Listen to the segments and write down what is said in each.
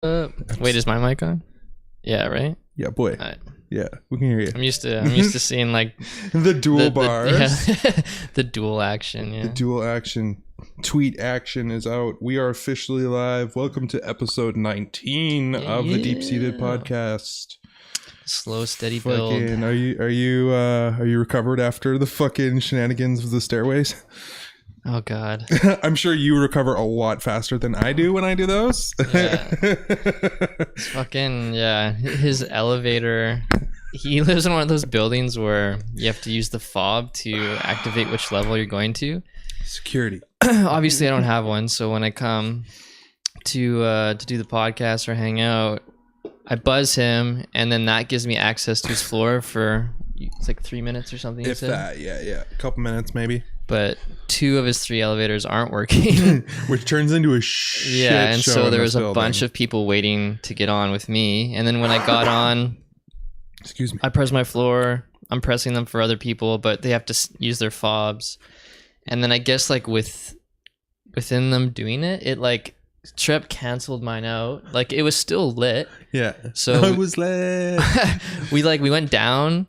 Wait, is my mic on? Yeah, right. Yeah, boy. Right. Yeah, we can hear you. I'm used to seeing like the dual bars. The dual action. Yeah. The dual action tweet action is out. We are officially live. Welcome to episode 19 of the Deep Seated podcast. Slow, steady build. Are you recovered after the fucking shenanigans of the stairways? Oh God. I'm sure you recover a lot faster than I do when I do those. Yeah. It's fucking yeah. His elevator. He lives in one of those buildings where you have to use the fob to activate which level you're going to. Security. Obviously, I don't have one, so when I come to do the podcast or hang out, I buzz him, and then that gives me access to his floor for it's like 3 minutes or something. If that, yeah, a couple minutes maybe. But 2 of his 3 elevators aren't working, which turns into a shit and show so there in was this a building. bunch of people waiting to get on with me, and then when I got on, excuse me, I press my floor. I'm pressing them for other people, but they have to use their fobs, and then I guess like within them doing it, it like Trep canceled mine out. Like it was still lit. Yeah. So I was lit. we went down,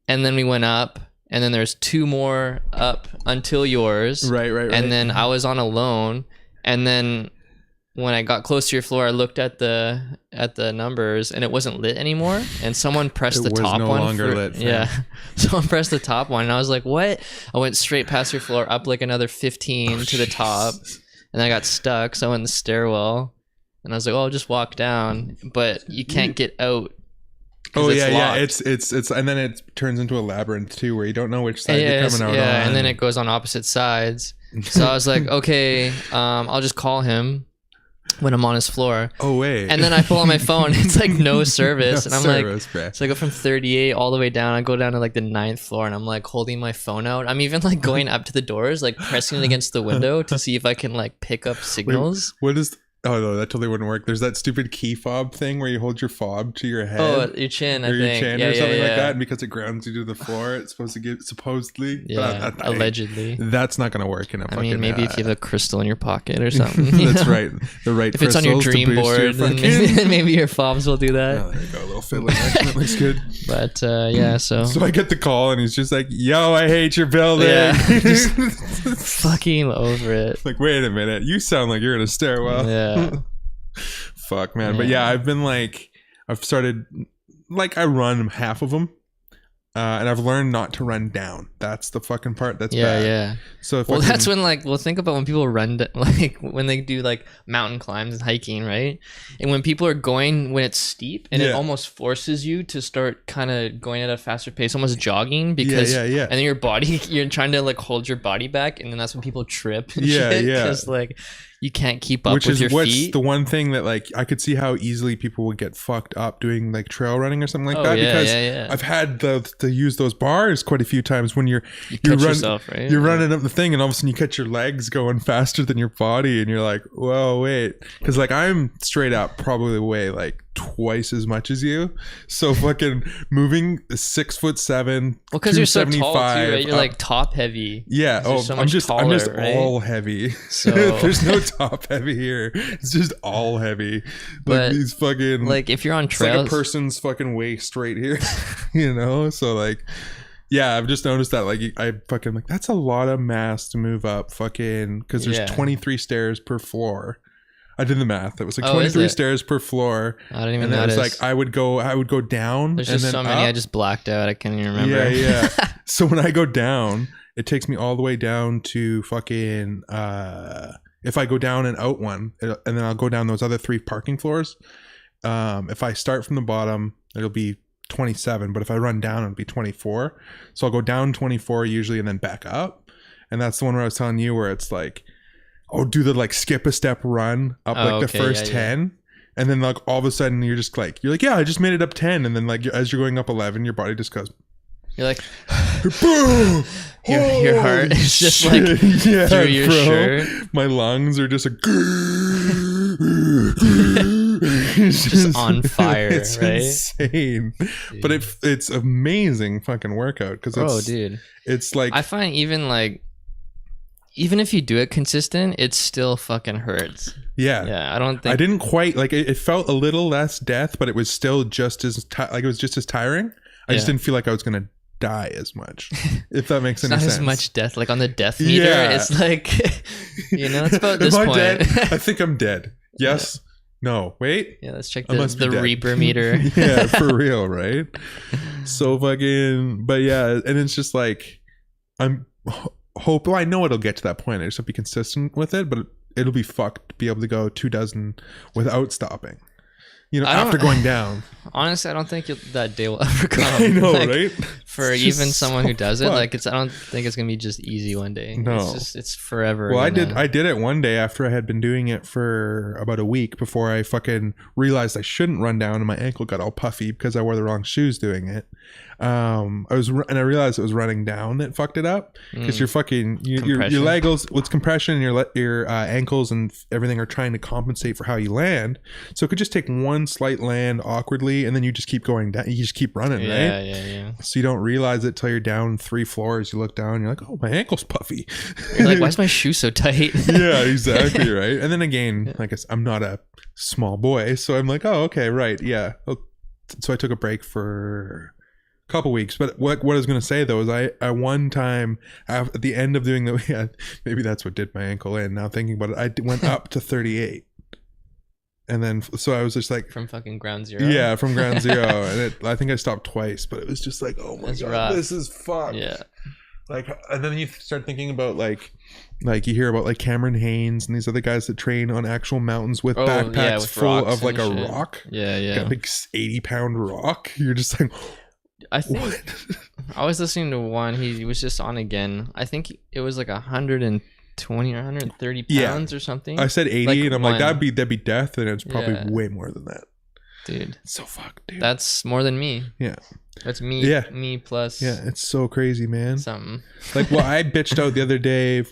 and then we went up. And then there's 2 more up until yours. Right. And then I was on alone. And then when I got close to your floor, I looked at the numbers, and it wasn't lit anymore. And someone pressed the top no one. Longer lit. Yeah. Someone pressed the top one, and I was like, "What?" I went straight past your floor, up like another 15 to the top, and I got stuck. So I went in the stairwell, and I was like, "Oh, I'll just walk down," but you can't get out. Oh it's yeah, locked. it's and then it turns into a labyrinth too, where you don't know which side you're coming out on. Yeah, and then it goes on opposite sides. So I was like, okay, I'll just call him when I'm on his floor. Oh wait. And then I pull on my phone, it's like no service, and I'm service, like, bruh. so I go from 38 all the way down. I go down to like the 9th floor, and I'm like holding my phone out. I'm even like going up to the doors, like pressing it against the window to see if I can like pick up signals. Wait, what is? Oh no, that totally wouldn't work. There's that stupid key fob thing where you hold your fob to your head. Oh, your chin, I or your think. chin or something like that, and because it grounds you to the floor, it's supposed to give supposedly. Yeah, but allegedly. That's not gonna work in a fucking. I mean, maybe if you have a crystal in your pocket or something. That's right. The right. If it's on your dream board, then maybe your fobs will do that. Oh, there you go, a little fiddling action. That looks good. But yeah, so I get the call, and he's just like, "Yo, I hate your building." Yeah, just fucking over it. Like, wait a minute, you sound like you're in a stairwell. Yeah. Fuck, man. But yeah, I've started, like, I run half of them, and I've learned not to run down. That's the fucking part that's bad. Yeah. So if that's when, like, think about when people run, like, when they do, like, mountain climbs and hiking, right? And when people are going, when it's steep, and it almost forces you to start kind of going at a faster pace, almost jogging, because, yeah. And then your body, you're trying to, like, hold your body back, and then that's when people trip and Yeah. Because, like, you can't keep up with your feet. Which is the one thing that, like, I could see how easily people would get fucked up doing, like, trail running or something like that. Because I've had to use those bars quite a few times when you're yourself, right? You're running up the thing, and all of a sudden you catch your legs going faster than your body, and you're like, whoa, wait. Because, like, I'm straight up probably weigh, like, twice as much as you. So fucking moving 6'7", well, because you're so tall too, right? You're up, like top heavy. Yeah. Oh, so I'm just right? all heavy. So there's no top heavy here. It's just all heavy. Like these fucking, like if you're on trails, like a person's fucking waist right here. You know. So like, yeah, I've just noticed that. Like, I fucking like that's a lot of mass to move up. Fucking because there's 23 stairs per floor. I did the math. It was like 23 stairs per floor. I didn't even notice. And notice. It's like I would go down. There's and just then so many. up. I just blacked out. I can't even remember. Yeah. So when I go down, it takes me all the way down to fucking. If I go down and out one, and then I'll go down those other 3 parking floors. If I start from the bottom, it'll be 27. But if I run down, it'll be 24. So I'll go down 24 usually, and then back up. And that's the one where I was telling you where it's like. Oh, do the like skip a step run up the first 10, and then like all of a sudden you're like, yeah, I just made it up 10, and then like as you're going up 11, your body just goes. You're like, boom. Your heart is just like through your shirt. My lungs are just like. just on fire, it's right? Insane, dude. But it's amazing fucking workout because dude, it's like I find even if you do it consistent, it still fucking hurts. Yeah, I don't think I didn't quite like it felt a little less death, but it was still just as like it was just as tiring. I just didn't feel like I was gonna die as much, if that makes any not sense. as much death. Like on the death meter, it's like, it's about this Am I point. dead? I think I'm dead. Yes. No. Wait. Yeah, let's check I must be the dead. Reaper meter. Yeah, for real, right? So fucking, but yeah, and it's just like, I'm well, I know it'll get to that point. I just have to be consistent with it, but it'll be fucked to be able to go 24 without stopping. After going down. Honestly, I don't think that day will ever come. I know, right? For It's even just someone so who does it, fucked. I don't think it's gonna be just easy one day. No. It's forever. Well, I did it one day after I had been doing it for about a week before I fucking realized I shouldn't run down, and my ankle got all puffy because I wore the wrong shoes doing it. I realized it was running down that fucked it up, because your fucking your legs, with compression, your ankles and everything are trying to compensate for how you land. So it could just take one slight land awkwardly, and then you just keep going down. You just keep running, right? Yeah. So you don't realize it till you're down 3 floors. You look down, you're like, oh, my ankle's puffy. You're like, why is my shoe so tight? Yeah, exactly, right. And then again, I guess I'm not a small boy, so I'm like, oh, okay, right, yeah. So I took a break for couple weeks. But what I was going to say though is I one time at the end of doing maybe that's what did my ankle in, now thinking about it, I went up to 38, and then so I was just like, from fucking ground zero. Yeah, from ground zero. And I think I stopped twice, but it was just like, oh my That's god, rough. this is fucked. Yeah. Like, and then you start thinking about like you hear about like Cameron Hanes and these other guys that train on actual mountains with backpacks with full of like a shit. rock. Yeah. Got a big 80-pound rock. You're just like, I think what? I was listening to one. He was just on again. I think it was like 120 or 130 pounds or something. I said 80, like and I'm one. like, that'd be death, and it's probably Yeah. way more than that. Dude, It's so fucked, dude. that's more than me. Yeah. That's me. Yeah. Me plus. Yeah, it's so crazy, man. Something. Like, well, I bitched out the other day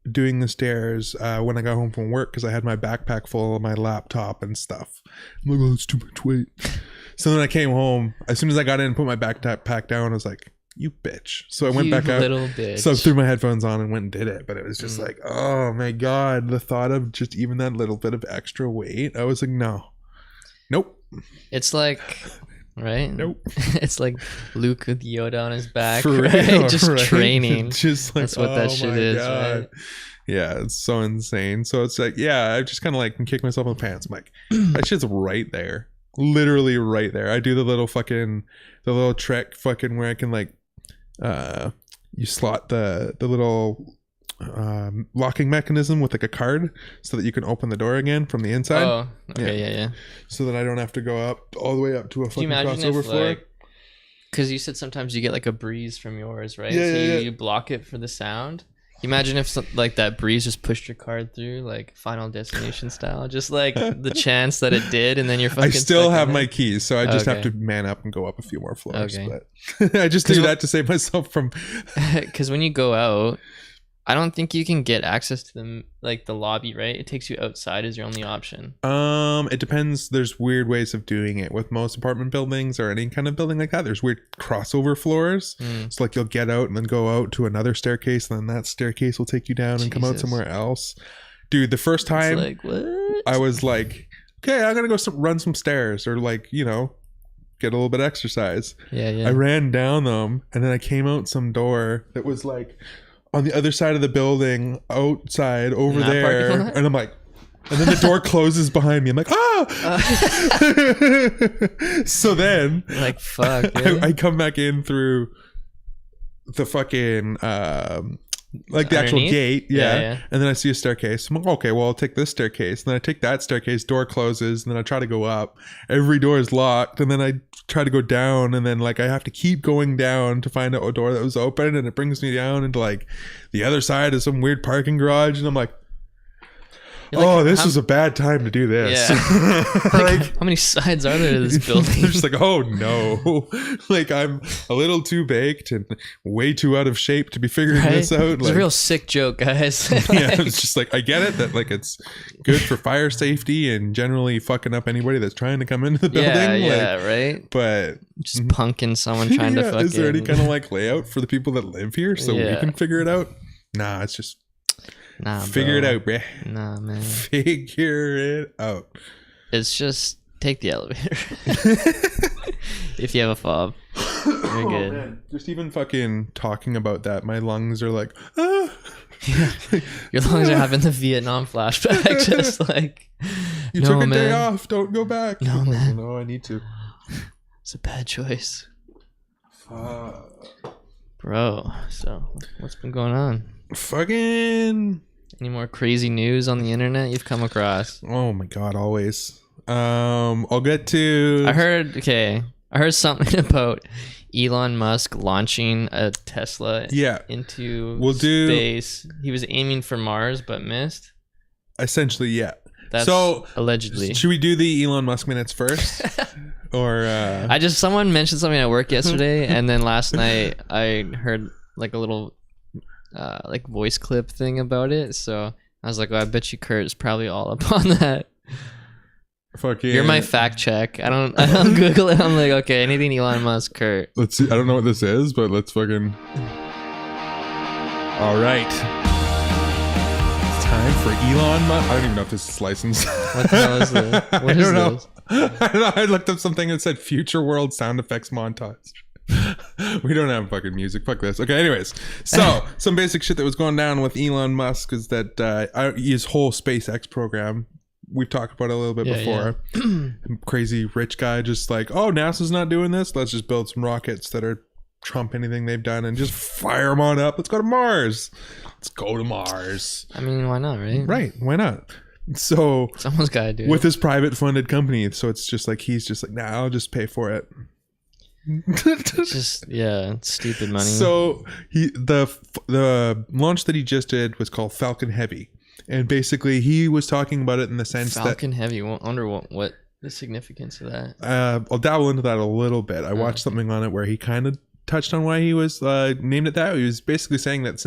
doing the stairs when I got home from work because I had my backpack full of my laptop and stuff. I'm like, oh, it's too much weight. So then I came home. As soon as I got in and put my backpack down, I was like, you bitch. So I went back out. Little bitch. So I threw my headphones on and went and did it. But it was just like, oh my God, the thought of just even that little bit of extra weight. I was like, no. Nope. It's like, right? Nope. It's like Luke with Yoda on his back, For right? real, Just right? training. Just like, That's what that oh shit my is, God. right? Yeah, it's so insane. So it's like, yeah, I just kind of like can kick myself in the pants. I'm like, that shit's right there. Literally right there. I do the little trick fucking where I can like, you slot the little locking mechanism with like a card so that you can open the door again from the inside. Oh, okay, yeah. So that I don't have to go up all the way up to a Can you fucking imagine crossover if, floor. because you said sometimes you get like a breeze from yours, right? Yeah, so yeah, you block it for the sound. Imagine if like that breeze just pushed your card through, like Final Destination style, just like the chance that it did, and then you're fucking. I still stuck have in my it. keys, so I just have Okay. to man up and go up a few more floors. Okay. But I just do that to save myself from. Because when you go out, I don't think you can get access to them, like the lobby, right? It takes you outside as your only option. It depends. There's weird ways of doing it with most apartment buildings or any kind of building like that. There's weird crossover floors. So like you'll get out and then go out to another staircase, and then that staircase will take you down and come out Jesus. somewhere else. Dude, the first It's time like what? I was like, okay, I'm gonna go run some stairs, or like, get a little bit of exercise. Yeah. I ran down them, and then I came out some door that was like on the other side of the building, outside over In that there, parking lot? and I'm like, and then the door closes behind me. I'm like, so then Like fuck. Dude. I come back in through the fucking like the actual Underneath? gate, Yeah. and then I see a staircase. I'm like, okay, well, I'll take this staircase. And then I take that staircase, door closes, and then I try to go up. Every door is locked, and then I try to go down, and then like I have to keep going down to find out a door that was open, and it brings me down into like the other side of some weird parking garage, and I'm like, You're like, this how- is a bad time to do this. Yeah. Like, How many sides are there to this building? they're just like, oh no, like I'm a little too baked and way too out of shape to be figuring Right? this out. It's Like, a real sick joke, guys. yeah, it's just like, I get it that like it's good for fire safety and generally fucking up anybody that's trying to come into the building. yeah, like, right. but Just punking someone trying to fucking. is there any kind of like layout for the people that live here so we Yeah. can figure it out? Nah, it's just Nah, Figure it bro. out, bruh. Nah, man. Figure it out. It's just take the elevator. If you have a fob, you're good. Man. Just even fucking talking about that, my lungs are like, ah. Your lungs are having the Vietnam flashback. Just like, You no, took a man. day off. Don't go back. No, man. No, I need to. It's a bad choice. Fuck. Bro, so what's been going on? Fucking. Any more crazy news on the internet you've come across? Oh my god, always. I'll get to. I heard something about Elon Musk launching a Tesla into space. He was aiming for Mars but missed. Essentially, yeah. That's so allegedly. Should we do the Elon Musk minutes first? Or someone mentioned something at work yesterday, and then last night I heard like a little like voice clip thing about it. So I was like, I bet you Curt is probably all up on that. Fucking. You're my fact check. I don't Google it. I'm like, okay, anything Elon Musk, Curt. Let's see. I don't know what this is, but let's fucking. All right. It's time for Elon Musk. I don't even know if this is licensed. What the hell is this? I don't know. I don't know. I looked up something that said Future World sound effects montage. We don't have fucking music. Fuck this. Okay, anyways. So, some basic shit that was going down with Elon Musk is that his whole SpaceX program, we've talked about it a little bit before. Yeah. Crazy rich guy just like, oh, NASA's not doing this. Let's just build some rockets that are trump anything they've done and just fire them on up. Let's go to Mars. Let's go to Mars. I mean, why not, right? Right. Why not? So someone's got to do it. With his private funded company. So it's just like, he's just like, nah, I'll just pay for it. Just stupid money. So the launch that he just did was called Falcon Heavy. And basically, he was talking about it in the sense Falcon Heavy. I wonder what the significance of that. I'll dabble into that a little bit. I watched something on it where he kind of touched on why he was named it that. He was basically saying that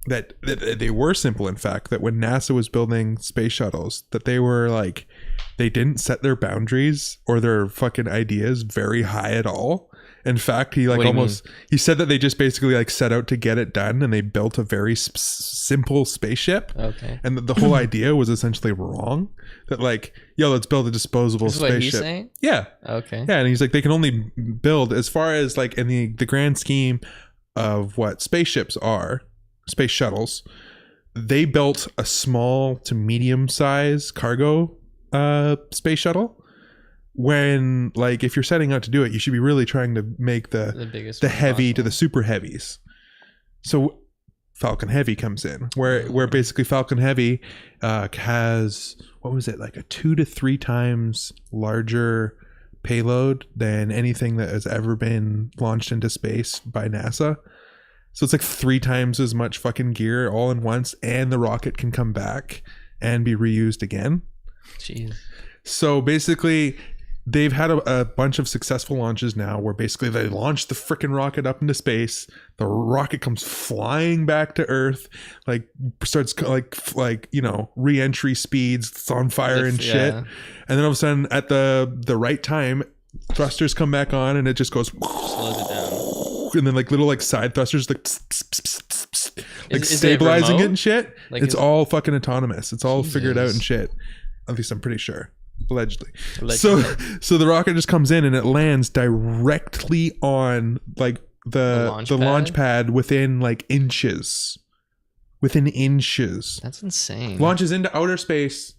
that they were simple. In fact, that when NASA was building space shuttles, that they were like, they didn't set their boundaries or their fucking ideas very high at all. In fact, he he said that they just basically like set out to get it done, and they built a very simple spaceship. Okay. And the whole idea was essentially wrong. That like, yo, let's build a disposable spaceship. What he's saying? Yeah. Okay. Yeah, and he's like, they can only build, as far as like in the grand scheme of what spaceships are, space shuttles, they built a small to medium size cargo space shuttle. When like, if you're setting out to do it, you should be really trying to make the heavy to the super heavies. So Falcon Heavy comes in, where basically Falcon Heavy has, what was it, like a 2 to 3 times larger payload than anything that has ever been launched into space by NASA. So it's like 3 times as much fucking gear all in once, and the rocket can come back and be reused again. Jeez. So basically, they've had a bunch of successful launches now where basically they launch the freaking rocket up into space. The rocket comes flying back to Earth, like starts like you know, re-entry speeds, it's on fire and shit. And then all of a sudden at the right time, thrusters come back on and it just goes, slows it down. And then like little like side thrusters like stabilizing it and shit. Like, it's all fucking autonomous. It's all figured out and shit. At least I'm pretty sure. Allegedly. So the rocket just comes in and it lands directly on like the launch pad within like inches. Within inches. That's insane. Launches into outer space,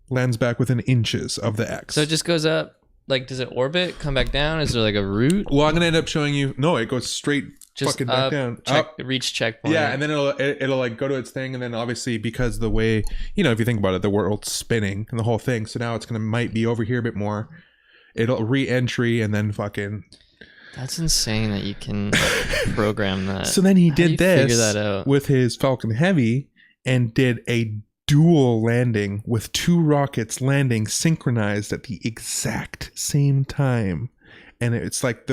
lands back within inches of the X. So it just goes up. Like, does it orbit, come back down? Is there like a route? Well, I'm gonna end up showing you. No, it goes straight just fucking back down. Reach checkpoint. Yeah, and then it'll like go to its thing, and then obviously because the way, you know, if you think about it, the world's spinning and the whole thing, so now it's might be over here a bit more. It'll re-entry and then fucking. That's insane that you can program that. So then he did this figure that out? With his Falcon Heavy and did a dual landing with 2 rockets landing synchronized at the exact same time. And it's like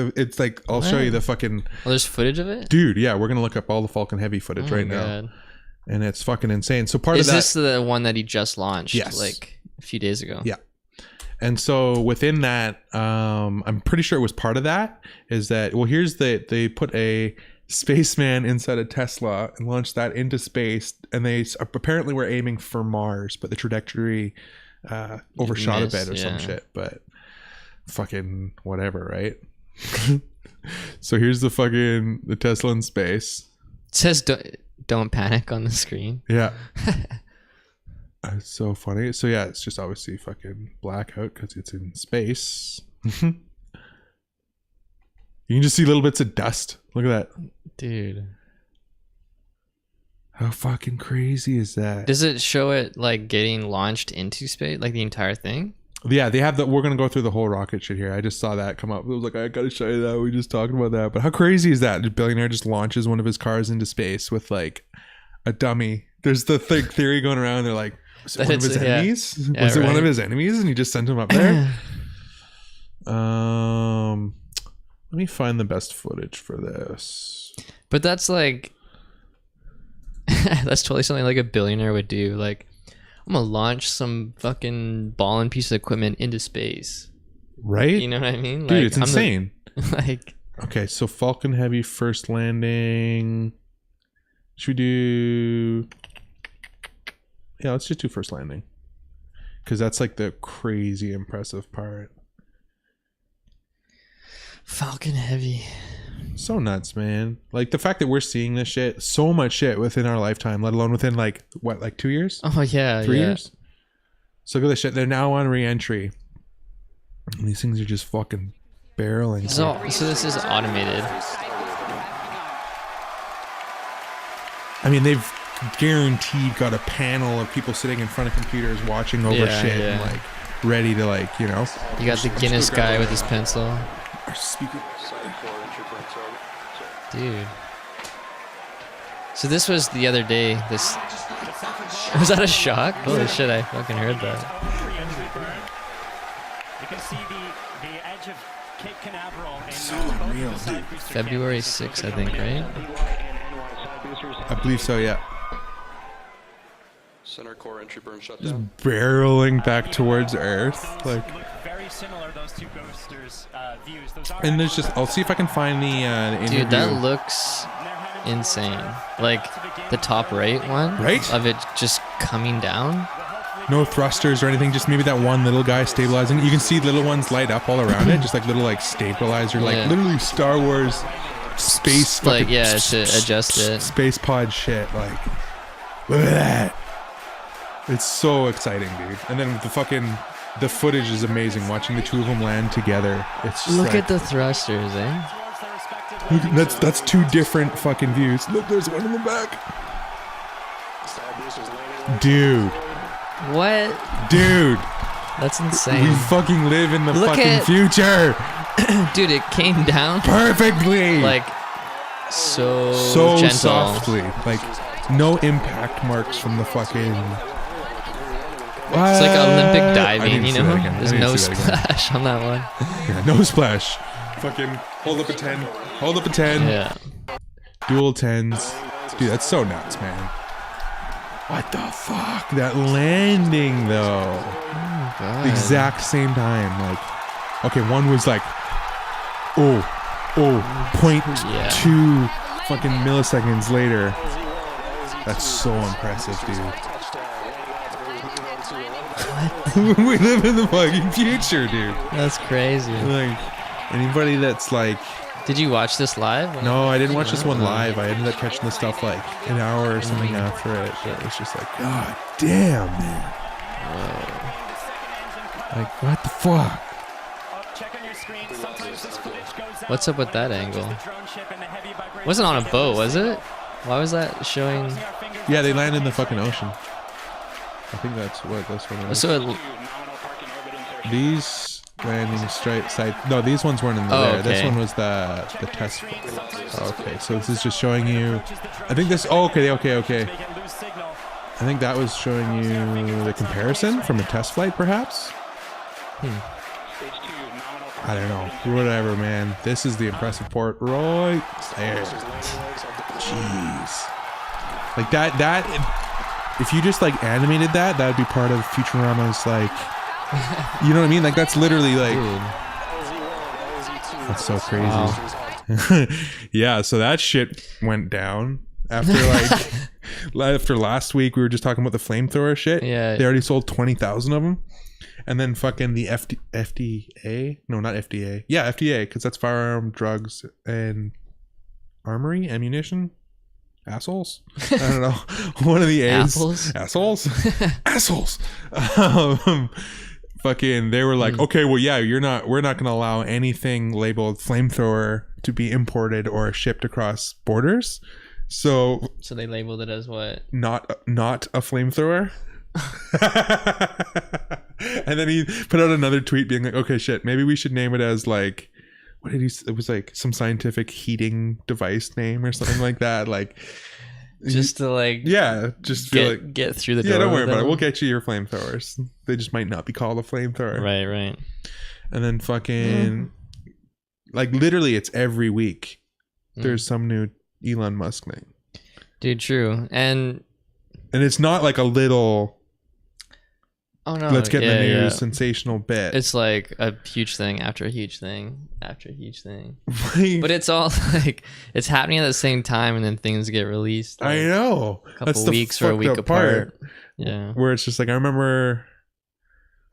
I'll show you the fucking. Well, there's footage of it, dude. Yeah, we're gonna look up all the Falcon Heavy footage right now, and it's fucking insane. So is this the one that he just launched? Yes, like a few days ago. Yeah. And so within that, I'm pretty sure it was part of that. Is that, well? Here's they put a spaceman inside a Tesla and launched that into space. And they apparently were aiming for Mars, but the trajectory overshot a bit or some shit. But fucking whatever, right? So here's the Tesla in space. It says don't panic on the screen. Yeah. It's so funny. So yeah, it's just obviously fucking blackout because it's in space. You can just see little bits of dust. Look at that. Dude. How fucking crazy is that? Does it show it like getting launched into space? Like the entire thing? Yeah, they have we're going to go through the whole rocket shit here. I just saw that come up. I was like, I got to show you that. We just talked about that. But how crazy is that? A billionaire just launches one of his cars into space with like a dummy. There's the theory going around. They're like, was it one of his enemies? Yeah, was it one of his enemies and he just sent him up there? Let me find the best footage for this. But that's like that's totally something like a billionaire would do. Like, I'm gonna launch some fucking ball and piece of equipment into space. Right? You know what I mean? Dude, like, it's insane. Like, okay, so Falcon Heavy first landing. Should we do... Yeah, let's just do first landing. Because that's like the crazy impressive part. Falcon Heavy. So nuts, man. Like the fact that we're seeing this shit, so much shit within our lifetime, let alone within like, what, like 2 years? Oh, yeah. 3 years? So look at this shit. They're now on re-entry. And these things are just fucking barreling. So this is automated. I mean, they've guaranteed got a panel of people sitting in front of computers watching over shit and like ready to like, you know. You got the Guinness guy with his pencil. Our speaker. Dude. So this was the other day. This was that a shock? Holy shit! I fucking heard that. You can see the edge of Cape Canaveral in so unreal, dude. February 6th, I think, right? I believe so, yeah. Center core entry burn shutdown. Just barreling back towards Earth, like. Very similar, those two boosters views. Those And there's just, I'll see if I can find the interview. Dude, that looks insane. Like the top right one, right? Of it just coming down. No thrusters or anything, just maybe that one little guy stabilizing. You can see little ones light up all around it, just like little like stabilizer, like literally Star Wars space. Like to adjust it. Space pod shit. Like, look at that. It's so exciting, dude. And then the footage is amazing. Watching the two of them land together. It's just look at the thrusters, eh? Look, that's two different fucking views. Look, there's one in the back. Dude. What? Dude. That's insane. We fucking live in the fucking future. Dude, it came down perfectly. Like so gentle. Softly. Like no impact marks from the fucking. It's like Olympic diving, you know? There's no splash on that one. Yeah, no splash. Fucking hold up a 10. Hold up a 10. Yeah. Dual 10s. Dude, that's so nuts, man. What the fuck? That landing, though. Oh, God. The exact same time. Like, okay, one was like, 0.2 fucking milliseconds later. That's so impressive, dude. We live in the fucking future, dude. That's crazy. Like, anybody that's like... Did you watch this live? No, I didn't watch this one live. I ended up catching the stuff like an hour or something after it. But it was just like, God damn, man. Whoa. Like, what the fuck? What's up with that angle? Wasn't on a boat, was it? Why was that showing? Yeah, they landed in the fucking ocean. I think that's what this one is. So these landing straight side. No, these ones weren't in the there. This one was the test. Okay, so this is just showing you. I think this. Oh, okay. I think that was showing you the comparison from a test flight, perhaps. I don't know. Whatever, man. This is the impressive port right there. Jeez. Like that. If you just like animated that, that would be part of Futurama's like, you know what I mean? Like that's literally like, dude. that's so crazy. Wow. Yeah, so that shit went down after after last week. We were just talking about the flamethrower shit. Yeah. They already sold 20,000 of them. And then fucking the FDA, no, not FDA. Yeah, FDA, because that's firearm, drugs, and armory, ammunition. Assholes. I don't know. One of the A's. Apples? Assholes. Assholes. Fucking, they were like, okay, well, yeah, we're not going to allow anything labeled flamethrower to be imported or shipped across borders. So they labeled it as what? Not a flamethrower. And then he put out another tweet being like, okay, shit, maybe we should name it as like, what did he, it was like some scientific heating device name or something like that. Like, Just to like, yeah, just feel like, get through the door. yeah, don't worry with about it. them. We'll get you your flamethrowers. They just might not be called a flamethrower. Right. And then fucking, like literally it's every week there's some new Elon Musk thing. Dude, true. And it's not like a little, oh no, let's get in the news yeah. sensational bit. It's like a huge thing after a huge thing after a huge thing. Like, But it's all like it's happening at the same time, and then things get released. Like, I know. a couple weeks or a week fucked up part. apart. Yeah. Where it's just like, I remember,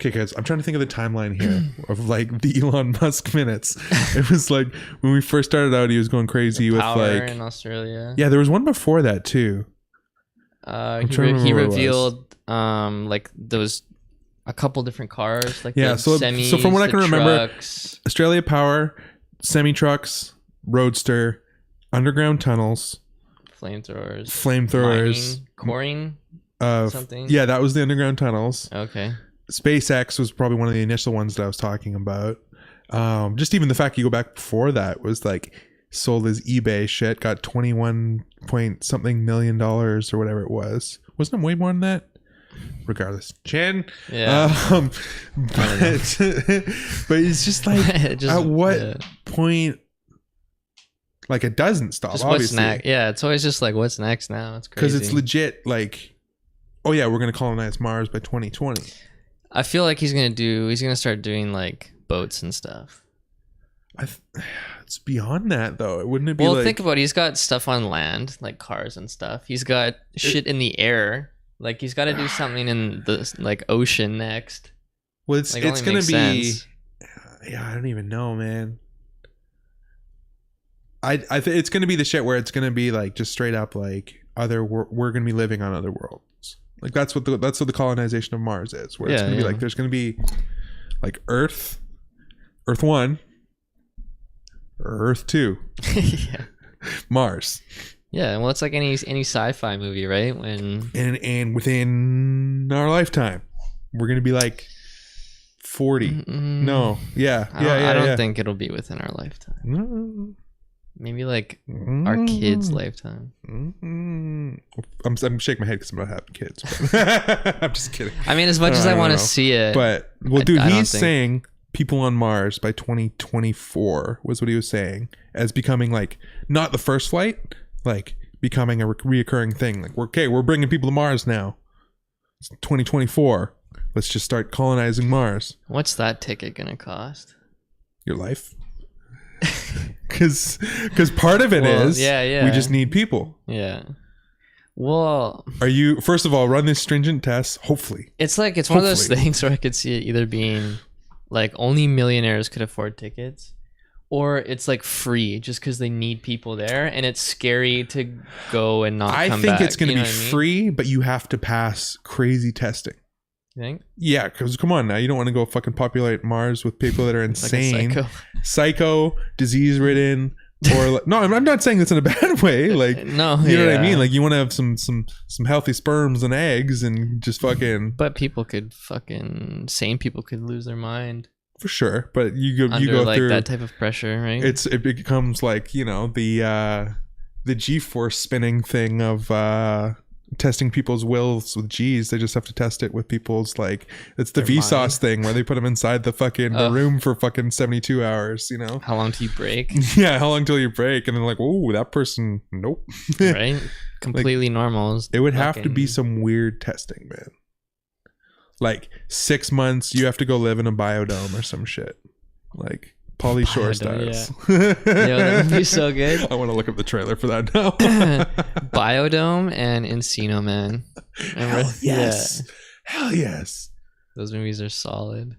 okay guys, I'm trying to think of the timeline here of like the Elon Musk minutes. It was like when we first started out, he was going crazy with Power like, in Australia. yeah, there was one before that too. He trying to remember what it was. revealed like those a couple different cars, like Yeah, the so semis, from what I the can remember, trucks. Australia Power, semi trucks, roadster, underground tunnels, flamethrowers, coring, something. Yeah, that was the underground tunnels. Okay. SpaceX was probably one of the initial ones that I was talking about. Just even the fact you go back before that was like sold his eBay shit, got 21 point something million dollars or whatever it was. Wasn't it way more than that? Regardless, Chen. Yeah. But it's just like, at what point? Like, it doesn't stop. Just obviously. what's next? Yeah, it's always just like what's next now. It's crazy Because it's legit. Like, oh yeah, we're gonna colonize Mars by 2020. I feel like he's gonna start doing like boats and stuff. It's beyond that though. Wouldn't it be? Well, like, think about it. He's got stuff on land, like cars and stuff. He's got shit in the air. Like he's got to do something in the like ocean next. well, it's Like, it's only gonna be. makes sense. Yeah, I don't even know, man. I think it's gonna be the shit where it's gonna be like just straight up like we're gonna be living on other worlds. Like that's what the colonization of Mars is. Where it's gonna be like there's gonna be like Earth 1, Earth 2, Yeah. Mars. Yeah, well, it's like any sci-fi movie, right? When And within our lifetime, we're gonna be like 40. No, I don't think it'll be within our lifetime. No. Maybe like our kids' lifetime. I'm shaking my head because I'm not having kids. But I'm just kidding. I mean, as much as I want to know. see it, But well, I dude, don't he's think- saying people on Mars by 2024 was what he was saying as becoming like not the first flight, like becoming a reoccurring thing. Like we're bringing people to Mars now. It's 2024. Let's just start colonizing Mars. what's that ticket gonna cost? Your life. Because part of it is yeah. we just need people. Yeah. Well, Are you, first of all, run this stringent test? Hopefully. it's like it's one of those Hopefully. things where I could see it either being like only millionaires could afford tickets, or it's like free just because they need people there, and it's scary to go and not. I come think back, it's going to you be know what I mean? free, but you have to pass crazy testing. You think? Yeah, because come on now, you don't want to go fucking populate Mars with people that are Like a insane, psycho. psycho, disease-ridden, or like, no, I'm not saying this in a bad way. Like, No, you know what I yeah. mean? Like, you want to have some healthy sperms and eggs, and just fucking But sane people could lose their mind for sure. But you under go like through that type of pressure, right? it becomes like, you know, the G-force spinning thing of testing people's wills with G's. They just have to test it with people's, like, it's the Their Vsauce thing where they put them inside the fucking the Oh. room for fucking 72 hours, you know? How long do you break? Yeah, how long till you break? And then like, oh, that person, nope. Right? Completely normal. is It would have to be fucking- some weird testing, man. Like 6 months, you have to go live in a biodome or some shit. Like, Pauly Shore Biodome, stars. Yo, that would be so good. I want to look up the trailer for that now. Biodome and Encino Man. Remember? Hell yes. Hell yes. Those movies are solid.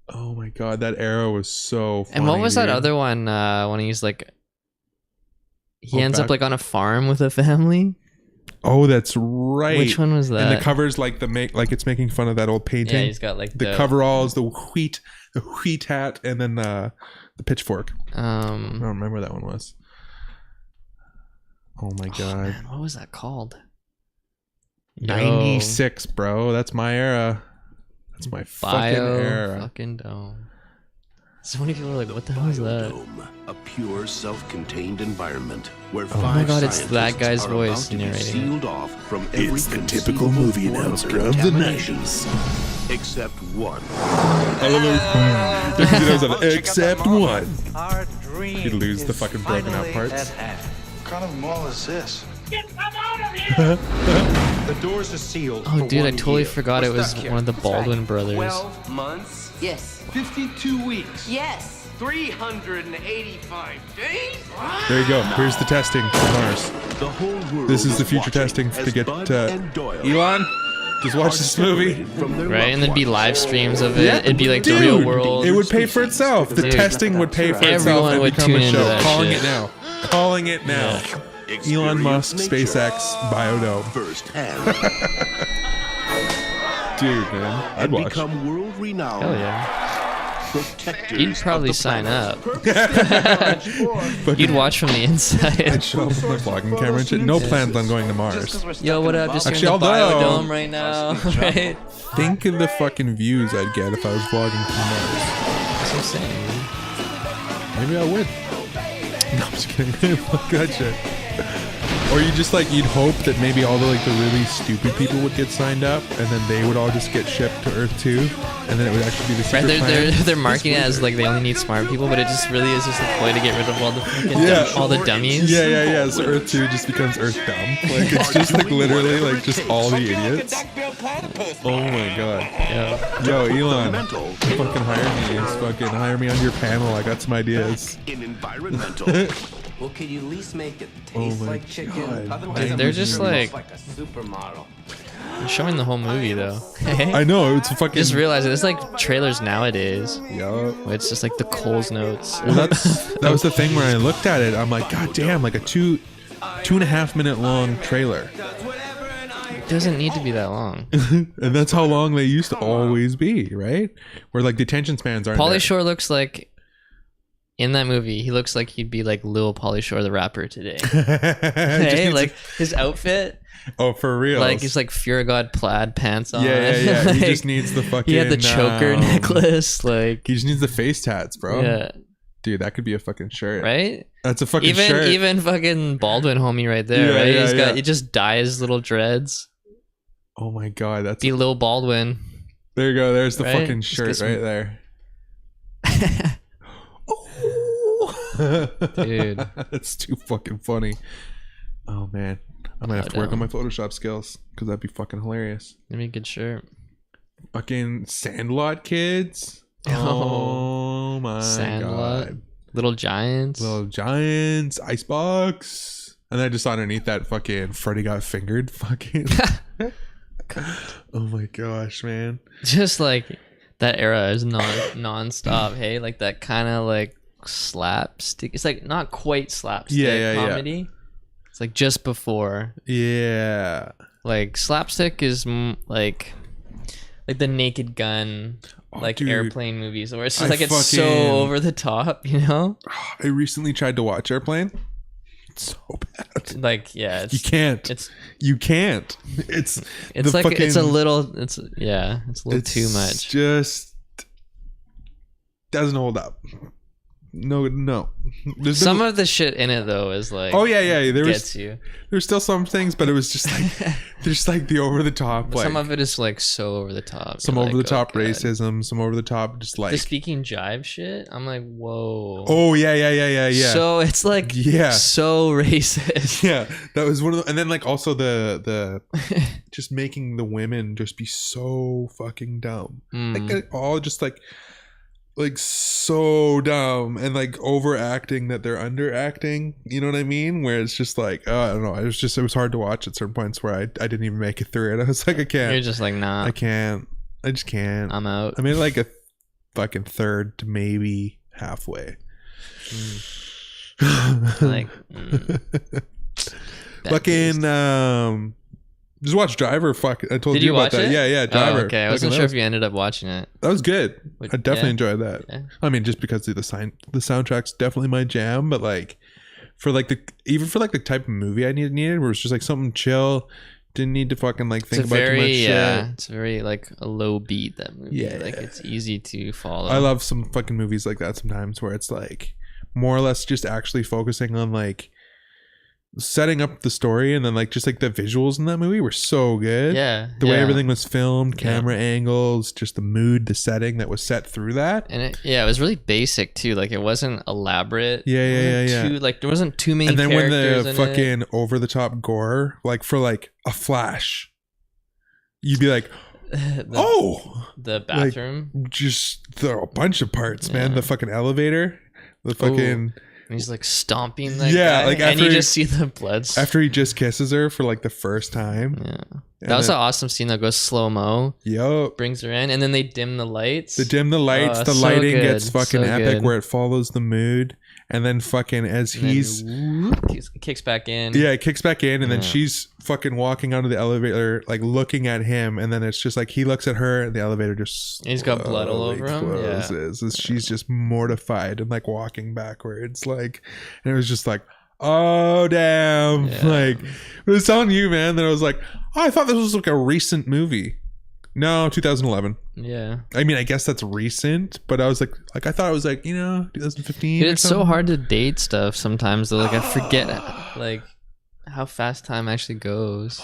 Oh my god, that era was so funny. And what was that dude. other one when he's like he Oh, ends up back- like on a farm with a family? Oh, that's right. Which one was that? And the cover's like like it's making fun of that old painting. Yeah, he's got like the coveralls, the wheat hat, and then the pitchfork. I don't remember what that one was. Oh my god. Man, what was that called? 96, bro. That's my era. That's my fucking era. Fucking dome. So many people are like, what the hell is that? Biodome, a pure, self-contained environment where Oh my five God, it's that scientists guy's are voice about to be narrating. sealed off from every It's the typical conceivable movie form announcer of the contamination, 90s. except one. Except one. Our dream You lose the is fucking broken out finally parts. at hand. What kind of mall is this? The doors are sealed. Oh, for dude, I 1 totally year. forgot it We're was stuck here. one of the Baldwin brothers. 12 months, Yes. 52 weeks, Yes. 385 days. There you go. Here's the testing for Mars. The whole world This is the future watching testing to as get Bud and Doyle Elon. Just watch are this movie. separated from their Right? loved And there'd be ones. live streams of it. Yeah, It'd be like dude, the real world. It would pay for itself. The Dude. testing would pay for itself Everyone and would become a tune into show. that Calling shit. it now. Calling it now. Elon Musk, Experience nature SpaceX, Biodome. firsthand Dude, man. I'd and watch. become world-renowned Hell yeah. protectors. You'd probably of the sign planet. up. You'd watch from the inside. I'd show up with my vlogging camera and shit. No plans on going to Mars. Yo, what up? Just Actually, here in the I'll go. Biodome right now. Right? Think of the fucking views I'd get if I was vlogging from Mars. That's what I'm saying. Maybe I would. No, I'm just kidding. Fuck that shit. Or you just like, you'd hope that maybe all the like the really stupid people would get signed up, and then they would all just get shipped to Earth 2, and then it would actually be the secret Right, plan. they're marketing it as like they only need smart people, but it just really is just a ploy to get rid of all the fucking all the dummies. Yeah. So Earth 2 just becomes Earth dumb. Like it's just like literally like just all the idiots. Oh my god. Yo, Elon, Mental fucking hire me. Just fucking hire me on your panel. I got some ideas. in environmental. Well, could you at least make it Oh taste my like chicken? God. Otherwise, Dude, they're I'm just sure like- it looks like a supermodel. They're showing the whole movie though. I know it's a fucking. Just realize it's like trailers nowadays. Yup. Where it's just like the Coles notes. Well, that was the thing where I looked at it. I'm like, God damn, like a 2.5 minute long trailer. It doesn't need to be that long. And that's how long they used to always be, right? Where like the attention spans aren't. Pauly there. Shore looks like in that movie. He looks like he'd be like Lil Pauly Shore, the rapper today. Just Hey, needs like his outfit, oh, for real. like he's like Fear of God plaid pants on. yeah. Like, He just needs the fucking. he had the choker necklace, like He just needs the face tats, bro. yeah, Dude, that could be a fucking shirt. right. That's a fucking Even shirt. even fucking Baldwin homie right there, Yeah, right? yeah, He's got yeah. he just dyes little dreads. Oh my god, that's Be Lil Baldwin. there you go. There's the Right? fucking Just shirt get some- right there. Dude. That's too fucking funny. Oh man, I might have to work on my Photoshop skills because that'd be fucking hilarious. Give me a good shirt. Fucking Sandlot kids. Oh, Oh my Sandlot. god. Little Giants. Little Giants, Icebox. And then just underneath that fucking Freddy Got Fingered fucking. Oh my gosh, man. Just like that era is non-stop. Hey, like that kind of like slapstick. It's like not quite slapstick Yeah. comedy. It's like just before. Yeah. Like slapstick is like the Naked Gun, Oh, like dude. airplane movies, where it's just I like it's so fucking- over the top, you know? I recently tried to watch Airplane. It's so bad. Like yeah, You can't. It's You can't. It's it's the like it's a fucking- little it's a little too much. Just doesn't hold up. No. There's Some of the shit in it though is like oh yeah. gets you. There's still some things, but it was just like there's like the over the top. But Like some of it is like so over the top. some You're over the like, top oh, God. racism. Some over the top just like The speaking jive shit. I'm like, whoa. oh yeah. So it's like Yeah. so racist. Yeah, that was one of the, and then like also the just making the women just be so fucking dumb, Mm. like all just like like so dumb and like overacting that they're underacting. You know what I mean? Where it's just like, I don't know. It was hard to watch at certain points where I didn't even make it through it. I was like, I can't. You're just like, nah. I can't. I just can't. I'm out. I made like a fucking third to maybe halfway. Like, fucking just watch Driver. Fuck, I told Did you you about watch that. it? Yeah, Driver. Oh, okay, I wasn't sure if you ended up watching it. That was good. I definitely Yeah. enjoyed that. Yeah. I mean, just because the soundtrack's definitely my jam, but like for like the type of movie I needed, where it's just like something chill, didn't need to fucking like think about too much shit. It's very like a low beat, that movie. Yeah. Like it's easy to follow. I love some fucking movies like that sometimes, where it's like more or less just actually focusing on like setting up the story, and then like just like the visuals in that movie were so good. Yeah, the way yeah. everything was filmed, camera angles, just the mood, the setting that was set through that. And it was really basic too. Like it wasn't elaborate. Yeah. Like there wasn't too many. And then when the characters in fucking over the top gore, like for like a flash, you'd be like, the bathroom. like, just a bunch of parts, man. Yeah. The fucking elevator, the fucking. And he's like stomping that Yeah, guy, like and you after just see the blood. After he just kisses her for like the first time. Yeah. That was an awesome scene that goes slow-mo. Yup. Brings her in, and then they dim the lights. They dim the lights. The so lighting good. gets fucking So epic, good. where it follows the mood, and then fucking as And then he's kicks back in. yeah, it kicks back in, and then Yeah. she's fucking walking onto the elevator, like looking at him, and then it's just like he looks at her, and the elevator just He's got blood all slowly over him. Yeah. closes. And she's just mortified and like walking backwards, like, and it was just like, oh damn, Yeah. like I was telling you, man, that I was like, oh, I thought this was like a recent movie. No, 2011. Yeah. I mean, I guess that's recent, but I was like I thought it was like, 2015. Dude, or it's so something. hard to date stuff sometimes. Though, like I forget like how fast time actually goes.